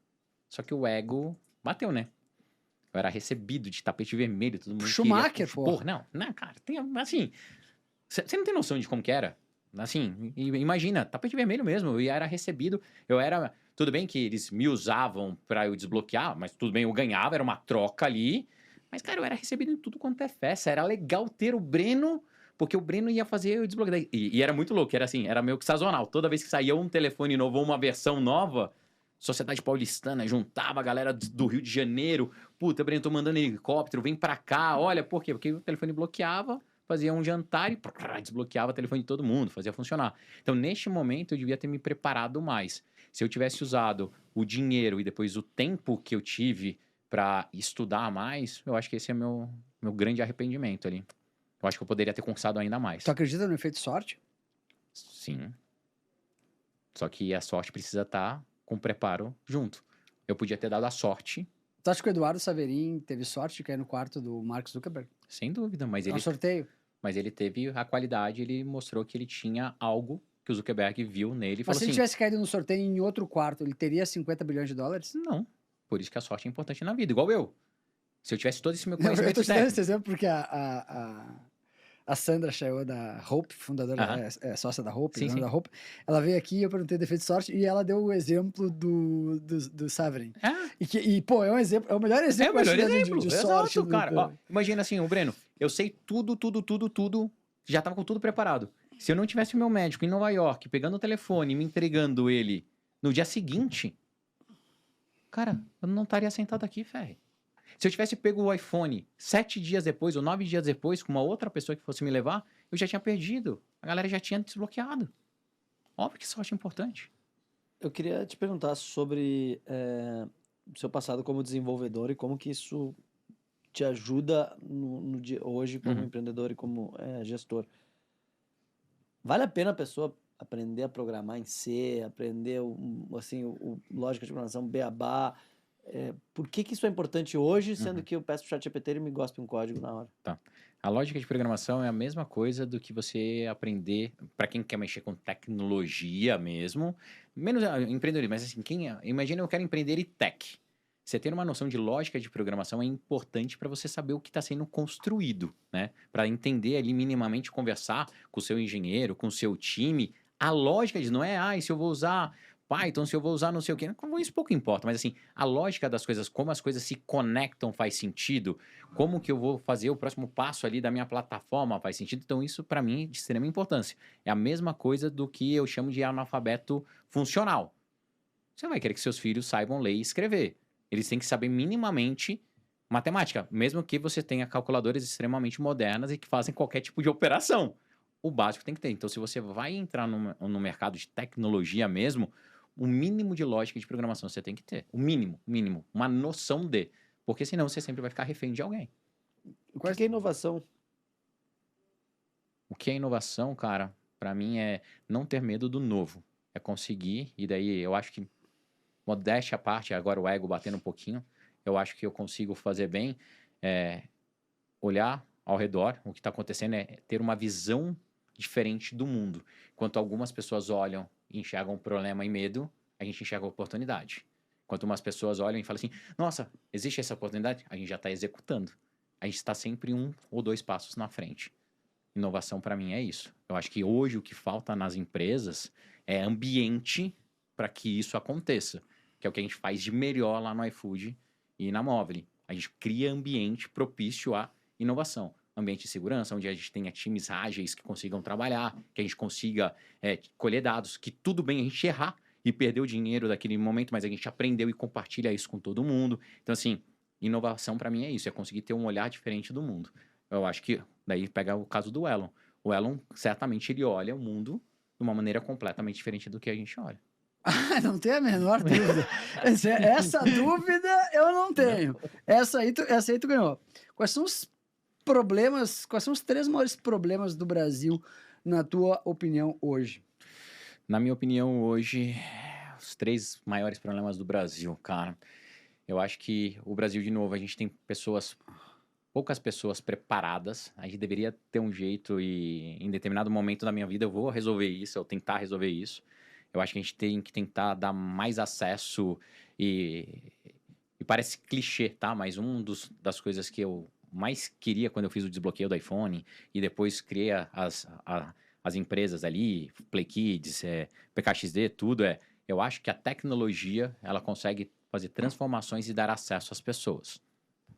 só que o ego bateu, né? Eu era recebido de tapete vermelho, todo mundo Schumacher, pô. Não, cara, assim, você não tem noção de como que era. Assim, imagina, tapete vermelho mesmo, eu era recebido, tudo bem que eles me usavam pra eu desbloquear, mas tudo bem, eu ganhava, era uma troca ali, mas, cara, eu era recebido em tudo quanto é festa, era legal ter o Breno... Porque o Breno ia fazer o desbloqueio. E era muito louco, era assim, era meio que sazonal. Toda vez que saía um telefone novo ou uma versão nova, Sociedade Paulistana juntava a galera do Rio de Janeiro. Puta, Breno, tô mandando helicóptero, vem pra cá. Olha, por quê? Porque o telefone bloqueava, fazia um jantar e desbloqueava o telefone de todo mundo, fazia funcionar. Então, neste momento, eu devia ter me preparado mais. Se eu tivesse usado o dinheiro e depois o tempo que eu tive pra estudar mais, eu acho que esse é meu grande arrependimento ali. Eu acho que eu poderia ter conquistado ainda mais. Tu acredita no efeito sorte? Sim. Só que a sorte precisa estar com preparo junto. Eu podia ter dado a sorte. Tu acha que o Eduardo Saverin teve sorte de cair no quarto do Mark Zuckerberg? Sem dúvida, mas ele... um sorteio. Mas ele teve a qualidade, ele mostrou que ele tinha algo que o Zuckerberg viu nele e falou assim... Mas se ele tivesse caído no sorteio em outro quarto, ele teria 50 bilhões de dólares? Não. Por isso que a sorte é importante na vida, igual eu. Se eu tivesse todo esse meu conhecimento eu tô te dando esse exemplo porque a Sandra Chayot da Hope, fundadora, sócia da Hope, sim. Da Hope, ela veio aqui e eu perguntei defeito de sorte e ela deu o exemplo do Saverin. Pô, é um exemplo, é o melhor exemplo, de sorte. Exato, cara. Ó, imagina assim, o Breno, eu sei tudo, já tava com tudo preparado. Se eu não tivesse o meu médico em Nova York, pegando o telefone e me entregando ele no dia seguinte, cara, eu não estaria sentado aqui, velho. Se eu tivesse pego o iPhone 7 dias depois ou 9 dias depois com uma outra pessoa que fosse me levar, eu já tinha perdido. A galera já tinha desbloqueado. Óbvio que sorte é importante. Eu queria te perguntar sobre o seu passado como desenvolvedor e como que isso te ajuda no dia, hoje como empreendedor e como gestor. Vale a pena a pessoa aprender a programar em C, aprender lógica de programação, beabá? Por que isso é importante hoje, sendo que eu peço pro ChatGPT e ele me gospe um código na hora? Tá. A lógica de programação é a mesma coisa do que você aprender, para quem quer mexer com tecnologia mesmo, menos empreendedorismo, mas assim, imagina eu quero empreender e tech. Você ter uma noção de lógica de programação é importante para você saber o que está sendo construído, né? Para entender ali minimamente, conversar com o seu engenheiro, com o seu time. A lógica disso não é, se eu vou usar Python, se eu vou usar não sei o quê. Isso pouco importa, mas assim, a lógica das coisas, como as coisas se conectam faz sentido, como que eu vou fazer o próximo passo ali da minha plataforma faz sentido. Então isso para mim é de extrema importância. É a mesma coisa do que eu chamo de analfabeto funcional. Você vai querer que seus filhos saibam ler e escrever. Eles têm que saber minimamente matemática, mesmo que você tenha calculadoras extremamente modernas e que fazem qualquer tipo de operação. O básico tem que ter. Então, se você vai entrar no mercado de tecnologia mesmo, o mínimo de lógica de programação você tem que ter. O mínimo. Uma noção de. Porque senão você sempre vai ficar refém de alguém. O que é inovação? O que é inovação, cara, para mim é não ter medo do novo. É conseguir, e daí eu acho que modéstia à parte, agora o ego batendo um pouquinho, eu acho que eu consigo fazer bem, olhar ao redor, o que está acontecendo é ter uma visão diferente do mundo. Enquanto algumas pessoas olham e enxergam problema e medo, a gente enxerga a oportunidade. Enquanto umas pessoas olham e falam assim, nossa, existe essa oportunidade? A gente já está executando. A gente está sempre 1 ou 2 passos na frente. Inovação para mim é isso. Eu acho que hoje o que falta nas empresas é ambiente para que isso aconteça. Que é o que a gente faz de melhor lá no iFood e na Movile. A gente cria ambiente propício à inovação. Ambiente de segurança, onde a gente tenha times ágeis que consigam trabalhar, que a gente consiga colher dados, que tudo bem a gente errar e perder o dinheiro daquele momento, mas a gente aprendeu e compartilha isso com todo mundo. Então, assim, inovação para mim é isso, é conseguir ter um olhar diferente do mundo. Eu acho que, daí pega o caso do Elon. O Elon, certamente, ele olha o mundo de uma maneira completamente diferente do que a gente olha. Não tenho a menor dúvida. Essa dúvida eu não tenho. Essa aí tu ganhou. Quais são os problemas, quais são os 3 maiores problemas do Brasil, na tua opinião, hoje? Na minha opinião, hoje, os 3 maiores problemas do Brasil, cara. Eu acho que o Brasil, de novo, a gente tem poucas pessoas preparadas. A gente deveria ter um jeito e, em determinado momento da minha vida, eu vou resolver isso, eu tentar resolver isso. Eu acho que a gente tem que tentar dar mais acesso e parece clichê, tá? Mas das coisas que eu mais queria quando eu fiz o desbloqueio do iPhone e depois criei as empresas ali, Play Kids, PKXD, tudo, eu acho que a tecnologia, ela consegue fazer transformações e dar acesso às pessoas.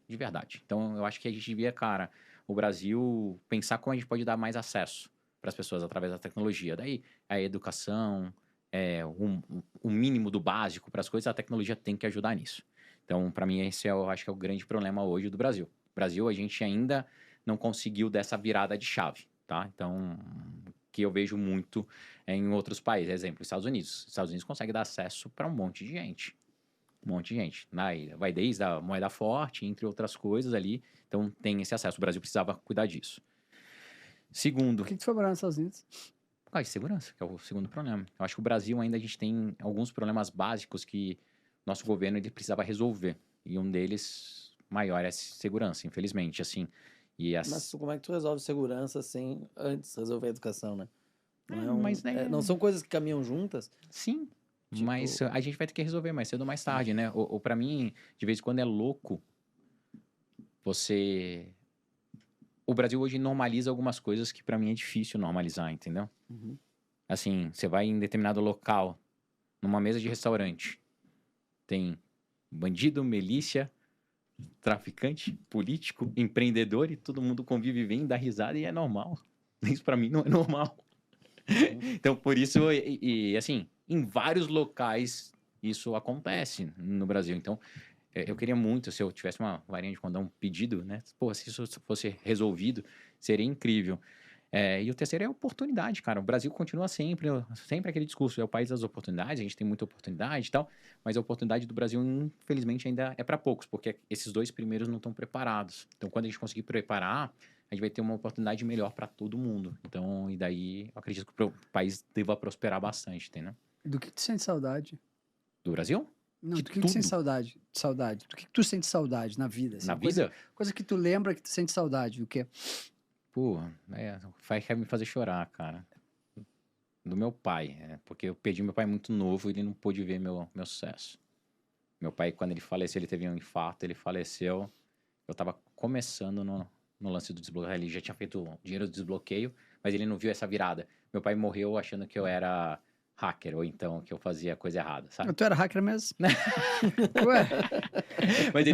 De verdade. Então, eu acho que a gente devia, cara, o Brasil, pensar como a gente pode dar mais acesso para as pessoas através da tecnologia. Daí, a educação, o mínimo do básico para as coisas, a tecnologia tem que ajudar nisso. Então, para mim, esse eu acho que é o grande problema hoje do Brasil. No Brasil, a gente ainda não conseguiu dessa virada de chave, tá? Então, que eu vejo muito em outros países. Exemplo, Estados Unidos. Estados Unidos consegue dar acesso para um monte de gente. Um monte de gente. Vai desde a moeda forte, entre outras coisas ali. Então, tem esse acesso. O Brasil precisava cuidar disso. Segundo... Por que tu foi morar nos Estados Unidos? De segurança, que é o segundo problema. Eu acho que o Brasil ainda a gente tem alguns problemas básicos que nosso governo ele precisava resolver. E um deles maior é a segurança, infelizmente, assim. Mas como é que tu resolve segurança sem antes resolver a educação, né? Não são coisas que caminham juntas? Sim, mas a gente vai ter que resolver mais cedo ou mais tarde, né? Ou para mim, de vez em quando é louco O Brasil hoje normaliza algumas coisas que para mim é difícil normalizar, entendeu? Uhum. Assim, você vai em determinado local, numa mesa de restaurante, tem bandido, milícia, traficante, político, empreendedor e todo mundo convive bem, dá risada e é normal. Isso para mim não é normal. Então, por isso, assim, em vários locais isso acontece no Brasil. Então, Eu queria muito, se eu tivesse uma varinha de condão, um pedido, né? Pô, se isso fosse resolvido, seria incrível. E o terceiro é a oportunidade, cara. O Brasil continua sempre aquele discurso, é o país das oportunidades, a gente tem muita oportunidade e tal, mas a oportunidade do Brasil, infelizmente, ainda é para poucos, porque esses 2 primeiros não estão preparados. Então, quando a gente conseguir preparar, a gente vai ter uma oportunidade melhor para todo mundo. Então, e daí, eu acredito que o país deva prosperar bastante, entendeu? Do que tu sente saudade? Do Brasil? Não, do que tu sente saudade? Do que tu sente saudade na vida? Assim, na vida? Coisa que tu lembra que tu sente saudade, do quê? Pô, quer me fazer chorar, cara. Do meu pai, porque eu perdi meu pai muito novo e ele não pôde ver meu sucesso. Meu pai, quando ele faleceu, ele teve um infarto, ele faleceu. Eu tava começando no lance do desbloqueio, ele já tinha feito o dinheiro do desbloqueio, mas ele não viu essa virada. Meu pai morreu achando que eu era hacker, ou então que eu fazia coisa errada, sabe? Tu era hacker mesmo? Ué? Mas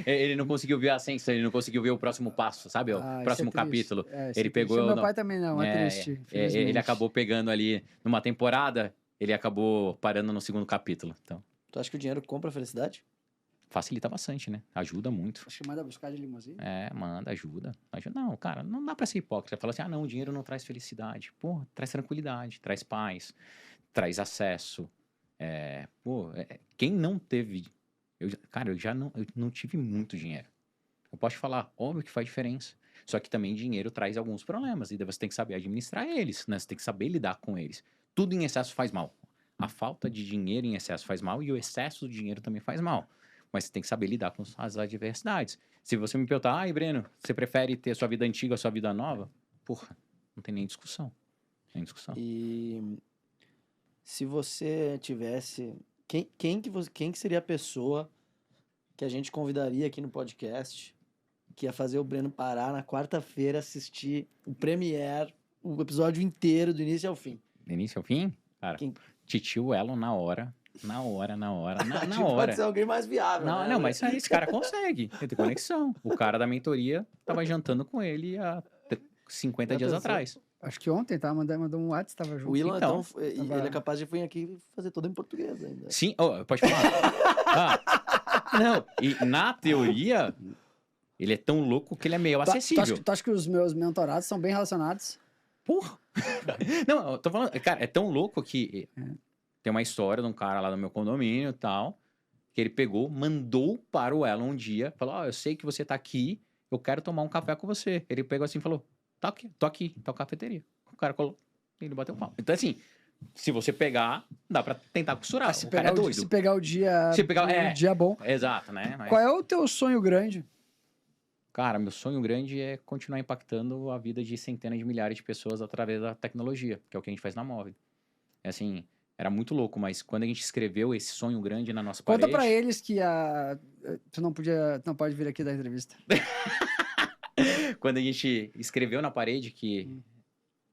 ele não conseguiu ver a ascensão, ele não conseguiu ver o próximo passo, sabe? O próximo capítulo. Ele pegou... Meu pai também não, é triste. Ele acabou pegando ali numa temporada, ele acabou parando no 2º capítulo. Então, tu acha que o dinheiro compra a felicidade? Facilita bastante, né? Ajuda muito. Acho que manda buscar de limusine. Manda, ajuda. Não, cara, não dá pra ser hipócrita. Fala assim, não, o dinheiro não traz felicidade. Pô, traz tranquilidade, traz paz, traz acesso. Quem não teve... eu não tive muito dinheiro. Eu posso te falar, óbvio que faz diferença. Só que também dinheiro traz alguns problemas. E daí você tem que saber administrar eles, né? Você tem que saber lidar com eles. Tudo em excesso faz mal. A falta de dinheiro em excesso faz mal e o excesso de dinheiro também faz mal. Mas você tem que saber lidar com as adversidades. Se você me perguntar, Breno, você prefere ter a sua vida antiga ou a sua vida nova? Porra, não tem nem discussão. E se você tivesse... Quem que seria a pessoa que a gente convidaria aqui no podcast que ia fazer o Breno parar na quarta-feira, assistir o Premiere, o episódio inteiro, do início ao fim? Do início ao fim? Cara, Titio Elon na hora. Na hora. Pode ser alguém mais viável. Não, mas esse cara consegue. Ele tem conexão. O cara da mentoria tava jantando com ele há 50 dias atrás. Acho que ontem, tá? Mandou um WhatsApp, tava junto. O Elon, então, ele é capaz de vir aqui e fazer tudo em português ainda. Sim, pode falar. Não, e na teoria, ele é tão louco que ele é meio acessível. Tu acha que os meus mentorados são bem relacionados? Porra! Não, eu tô falando, cara, é tão louco que tem uma história de um cara lá no meu condomínio e tal, que ele pegou, mandou para o Elon um dia, falou, eu sei que você tá aqui, eu quero tomar um café com você. Ele pegou assim e falou, tô aqui, tá a cafeteria. O cara colou, ele bateu o pau. Então assim, se você pegar, dá pra tentar costurar. O cara é doido. Se pegar o dia, um dia bom. Exato, né? Qual é o teu sonho grande? Cara, meu sonho grande é continuar impactando a vida de centenas de milhares de pessoas através da tecnologia, que é o que a gente faz na Movi. Assim, era muito louco, mas quando a gente escreveu esse sonho grande na nossa parede... Conta pra eles que tu não pode vir aqui dar entrevista. Quando a gente escreveu na parede que...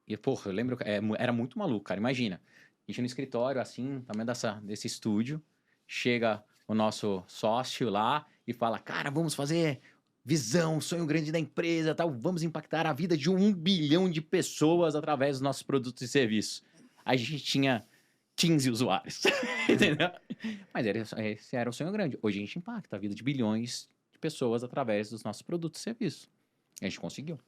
E, porra, eu lembro... era muito maluco, cara. Imagina, a gente no escritório, assim, tamanho desse estúdio, chega o nosso sócio lá e fala, cara, vamos fazer... visão, sonho grande da empresa, tal, vamos impactar a vida de 1 bilhão de pessoas através dos nossos produtos e serviços. A gente tinha 15 usuários, entendeu? Mas esse era o sonho grande. Hoje a gente impacta a vida de bilhões de pessoas através dos nossos produtos e serviços. E a gente conseguiu.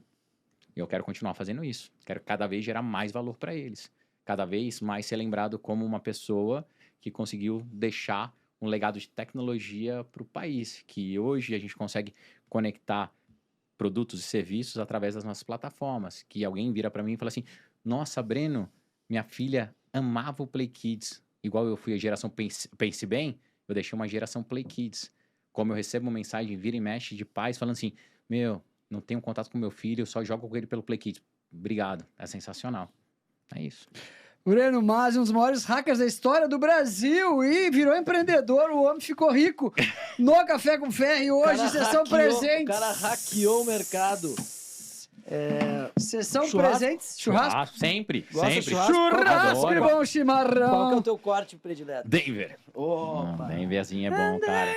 E eu quero continuar fazendo isso. Quero cada vez gerar mais valor para eles. Cada vez mais ser lembrado como uma pessoa que conseguiu deixar um legado de tecnologia para o país, que hoje a gente consegue conectar produtos e serviços através das nossas plataformas, que alguém vira para mim e fala assim, nossa, Breno, minha filha amava o Play Kids, igual eu fui a geração Pense Bem, eu deixei uma geração Play Kids. Como eu recebo uma mensagem vira e mexe de pais falando assim, não tenho contato com meu filho, eu só jogo com ele pelo Play Kids. Obrigado, é sensacional. É isso. Breno Masi, um dos maiores hackers da história do Brasil e virou empreendedor, o homem ficou rico no Café com Ferro hoje, sessão presentes. O cara hackeou o mercado. Sessão presentes, churrasco? Sempre, Gosta sempre. Churrasco e bom chimarrão. Qual que é o teu corte predileto? Denver. Opa. Denverzinho é bom, cara.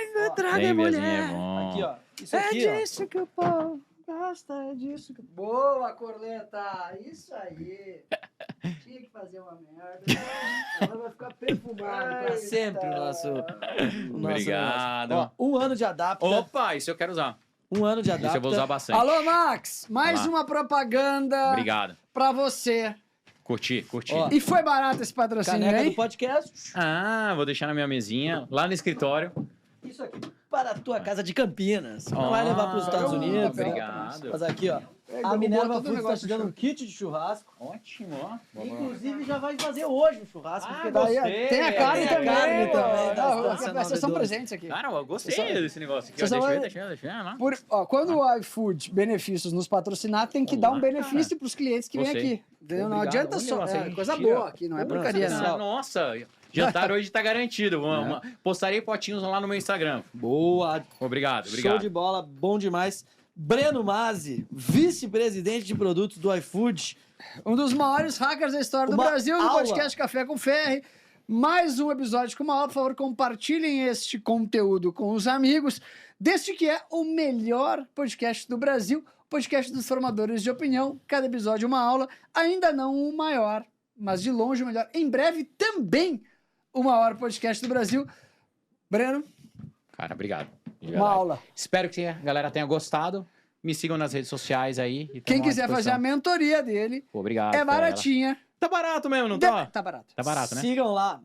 Denverzinho é bom. Aqui, ó. Isso aqui, é disso que o povo gosta, é disso que... Boa, Corleta! Isso aí! Tinha que fazer uma merda. Agora vai ficar perfumado Pra sempre o nosso Obrigado. negócio. Ó, 1 ano de Adapta. Opa, isso eu quero usar. 1 ano de Adapta. Isso eu vou usar bastante. Alô, Max! Mais Olá. uma propaganda Obrigado. pra você. Curti. Ó, E foi barato esse patrocínio, Caneca do hein? podcast. Vou deixar na minha mesinha, lá no escritório. Isso aqui para a tua casa de Campinas. Não Ó, vai levar para os Estados Unidos. obrigado. Mas aqui, ó. A derrubou Minerva todo o Foods está negócio te dando do um kit de churrasco. Ótimo, ó. Inclusive, já vai fazer hoje o churrasco. porque Daí, gostei. tem a carne Tem a também. carne pô. também, das Não, tradicionais Vocês são doces. presentes aqui. Cara, eu gostei Você desse negócio aqui. você Ó. só Deixa eu ver lá. Quando o iFood Benefícios nos patrocinar, tem que Olá, dar um benefício cara. para os clientes que vêm Gostei. aqui. Entendeu? Não Obrigado. adianta Olha, só. você É coisa tira. boa aqui, não é Pô, porcaria, especial. não. Nossa, jantar hoje tá garantido. Postarei fotinhos lá no meu Instagram. Boa. Obrigado. Show de bola. Bom demais. Breno Mazzi, vice-presidente de produtos do iFood. Um dos maiores hackers da história do Uma Brasil, no aula. podcast Café com Ferre. Mais um episódio com uma aula. Por favor, compartilhem este conteúdo com os amigos. Deste que é o melhor podcast do Brasil, podcast dos formadores de opinião. Cada episódio uma aula. Ainda não o maior, mas de longe o melhor. Em breve também o maior podcast do Brasil. Breno, Cara, obrigado. De uma verdade. aula. Espero que a galera tenha gostado. Me sigam nas redes sociais aí. e Quem tamo à quiser fazer a disposição. mentoria dele, Obrigado. é Pela. baratinha. Tá barato mesmo, não tá? Tá barato. Tá barato, né? Sigam lá,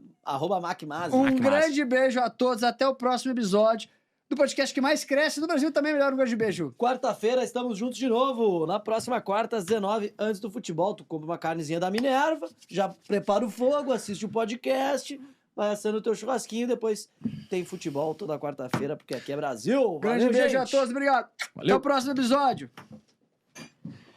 @MacMazzi. Um que massa. grande beijo a todos. Até o próximo episódio do podcast que mais cresce no Brasil. Também melhor. Um grande beijo. Quarta-feira estamos juntos de novo. Na próxima quarta, às 19, antes do futebol, tu compra uma carnezinha da Minerva, já prepara o fogo, assiste o podcast, vai assando o teu churrasquinho, depois tem futebol toda quarta-feira, porque aqui é Brasil. Grande Valeu, beijo gente. a todos. Obrigado. Valeu. Até o próximo episódio.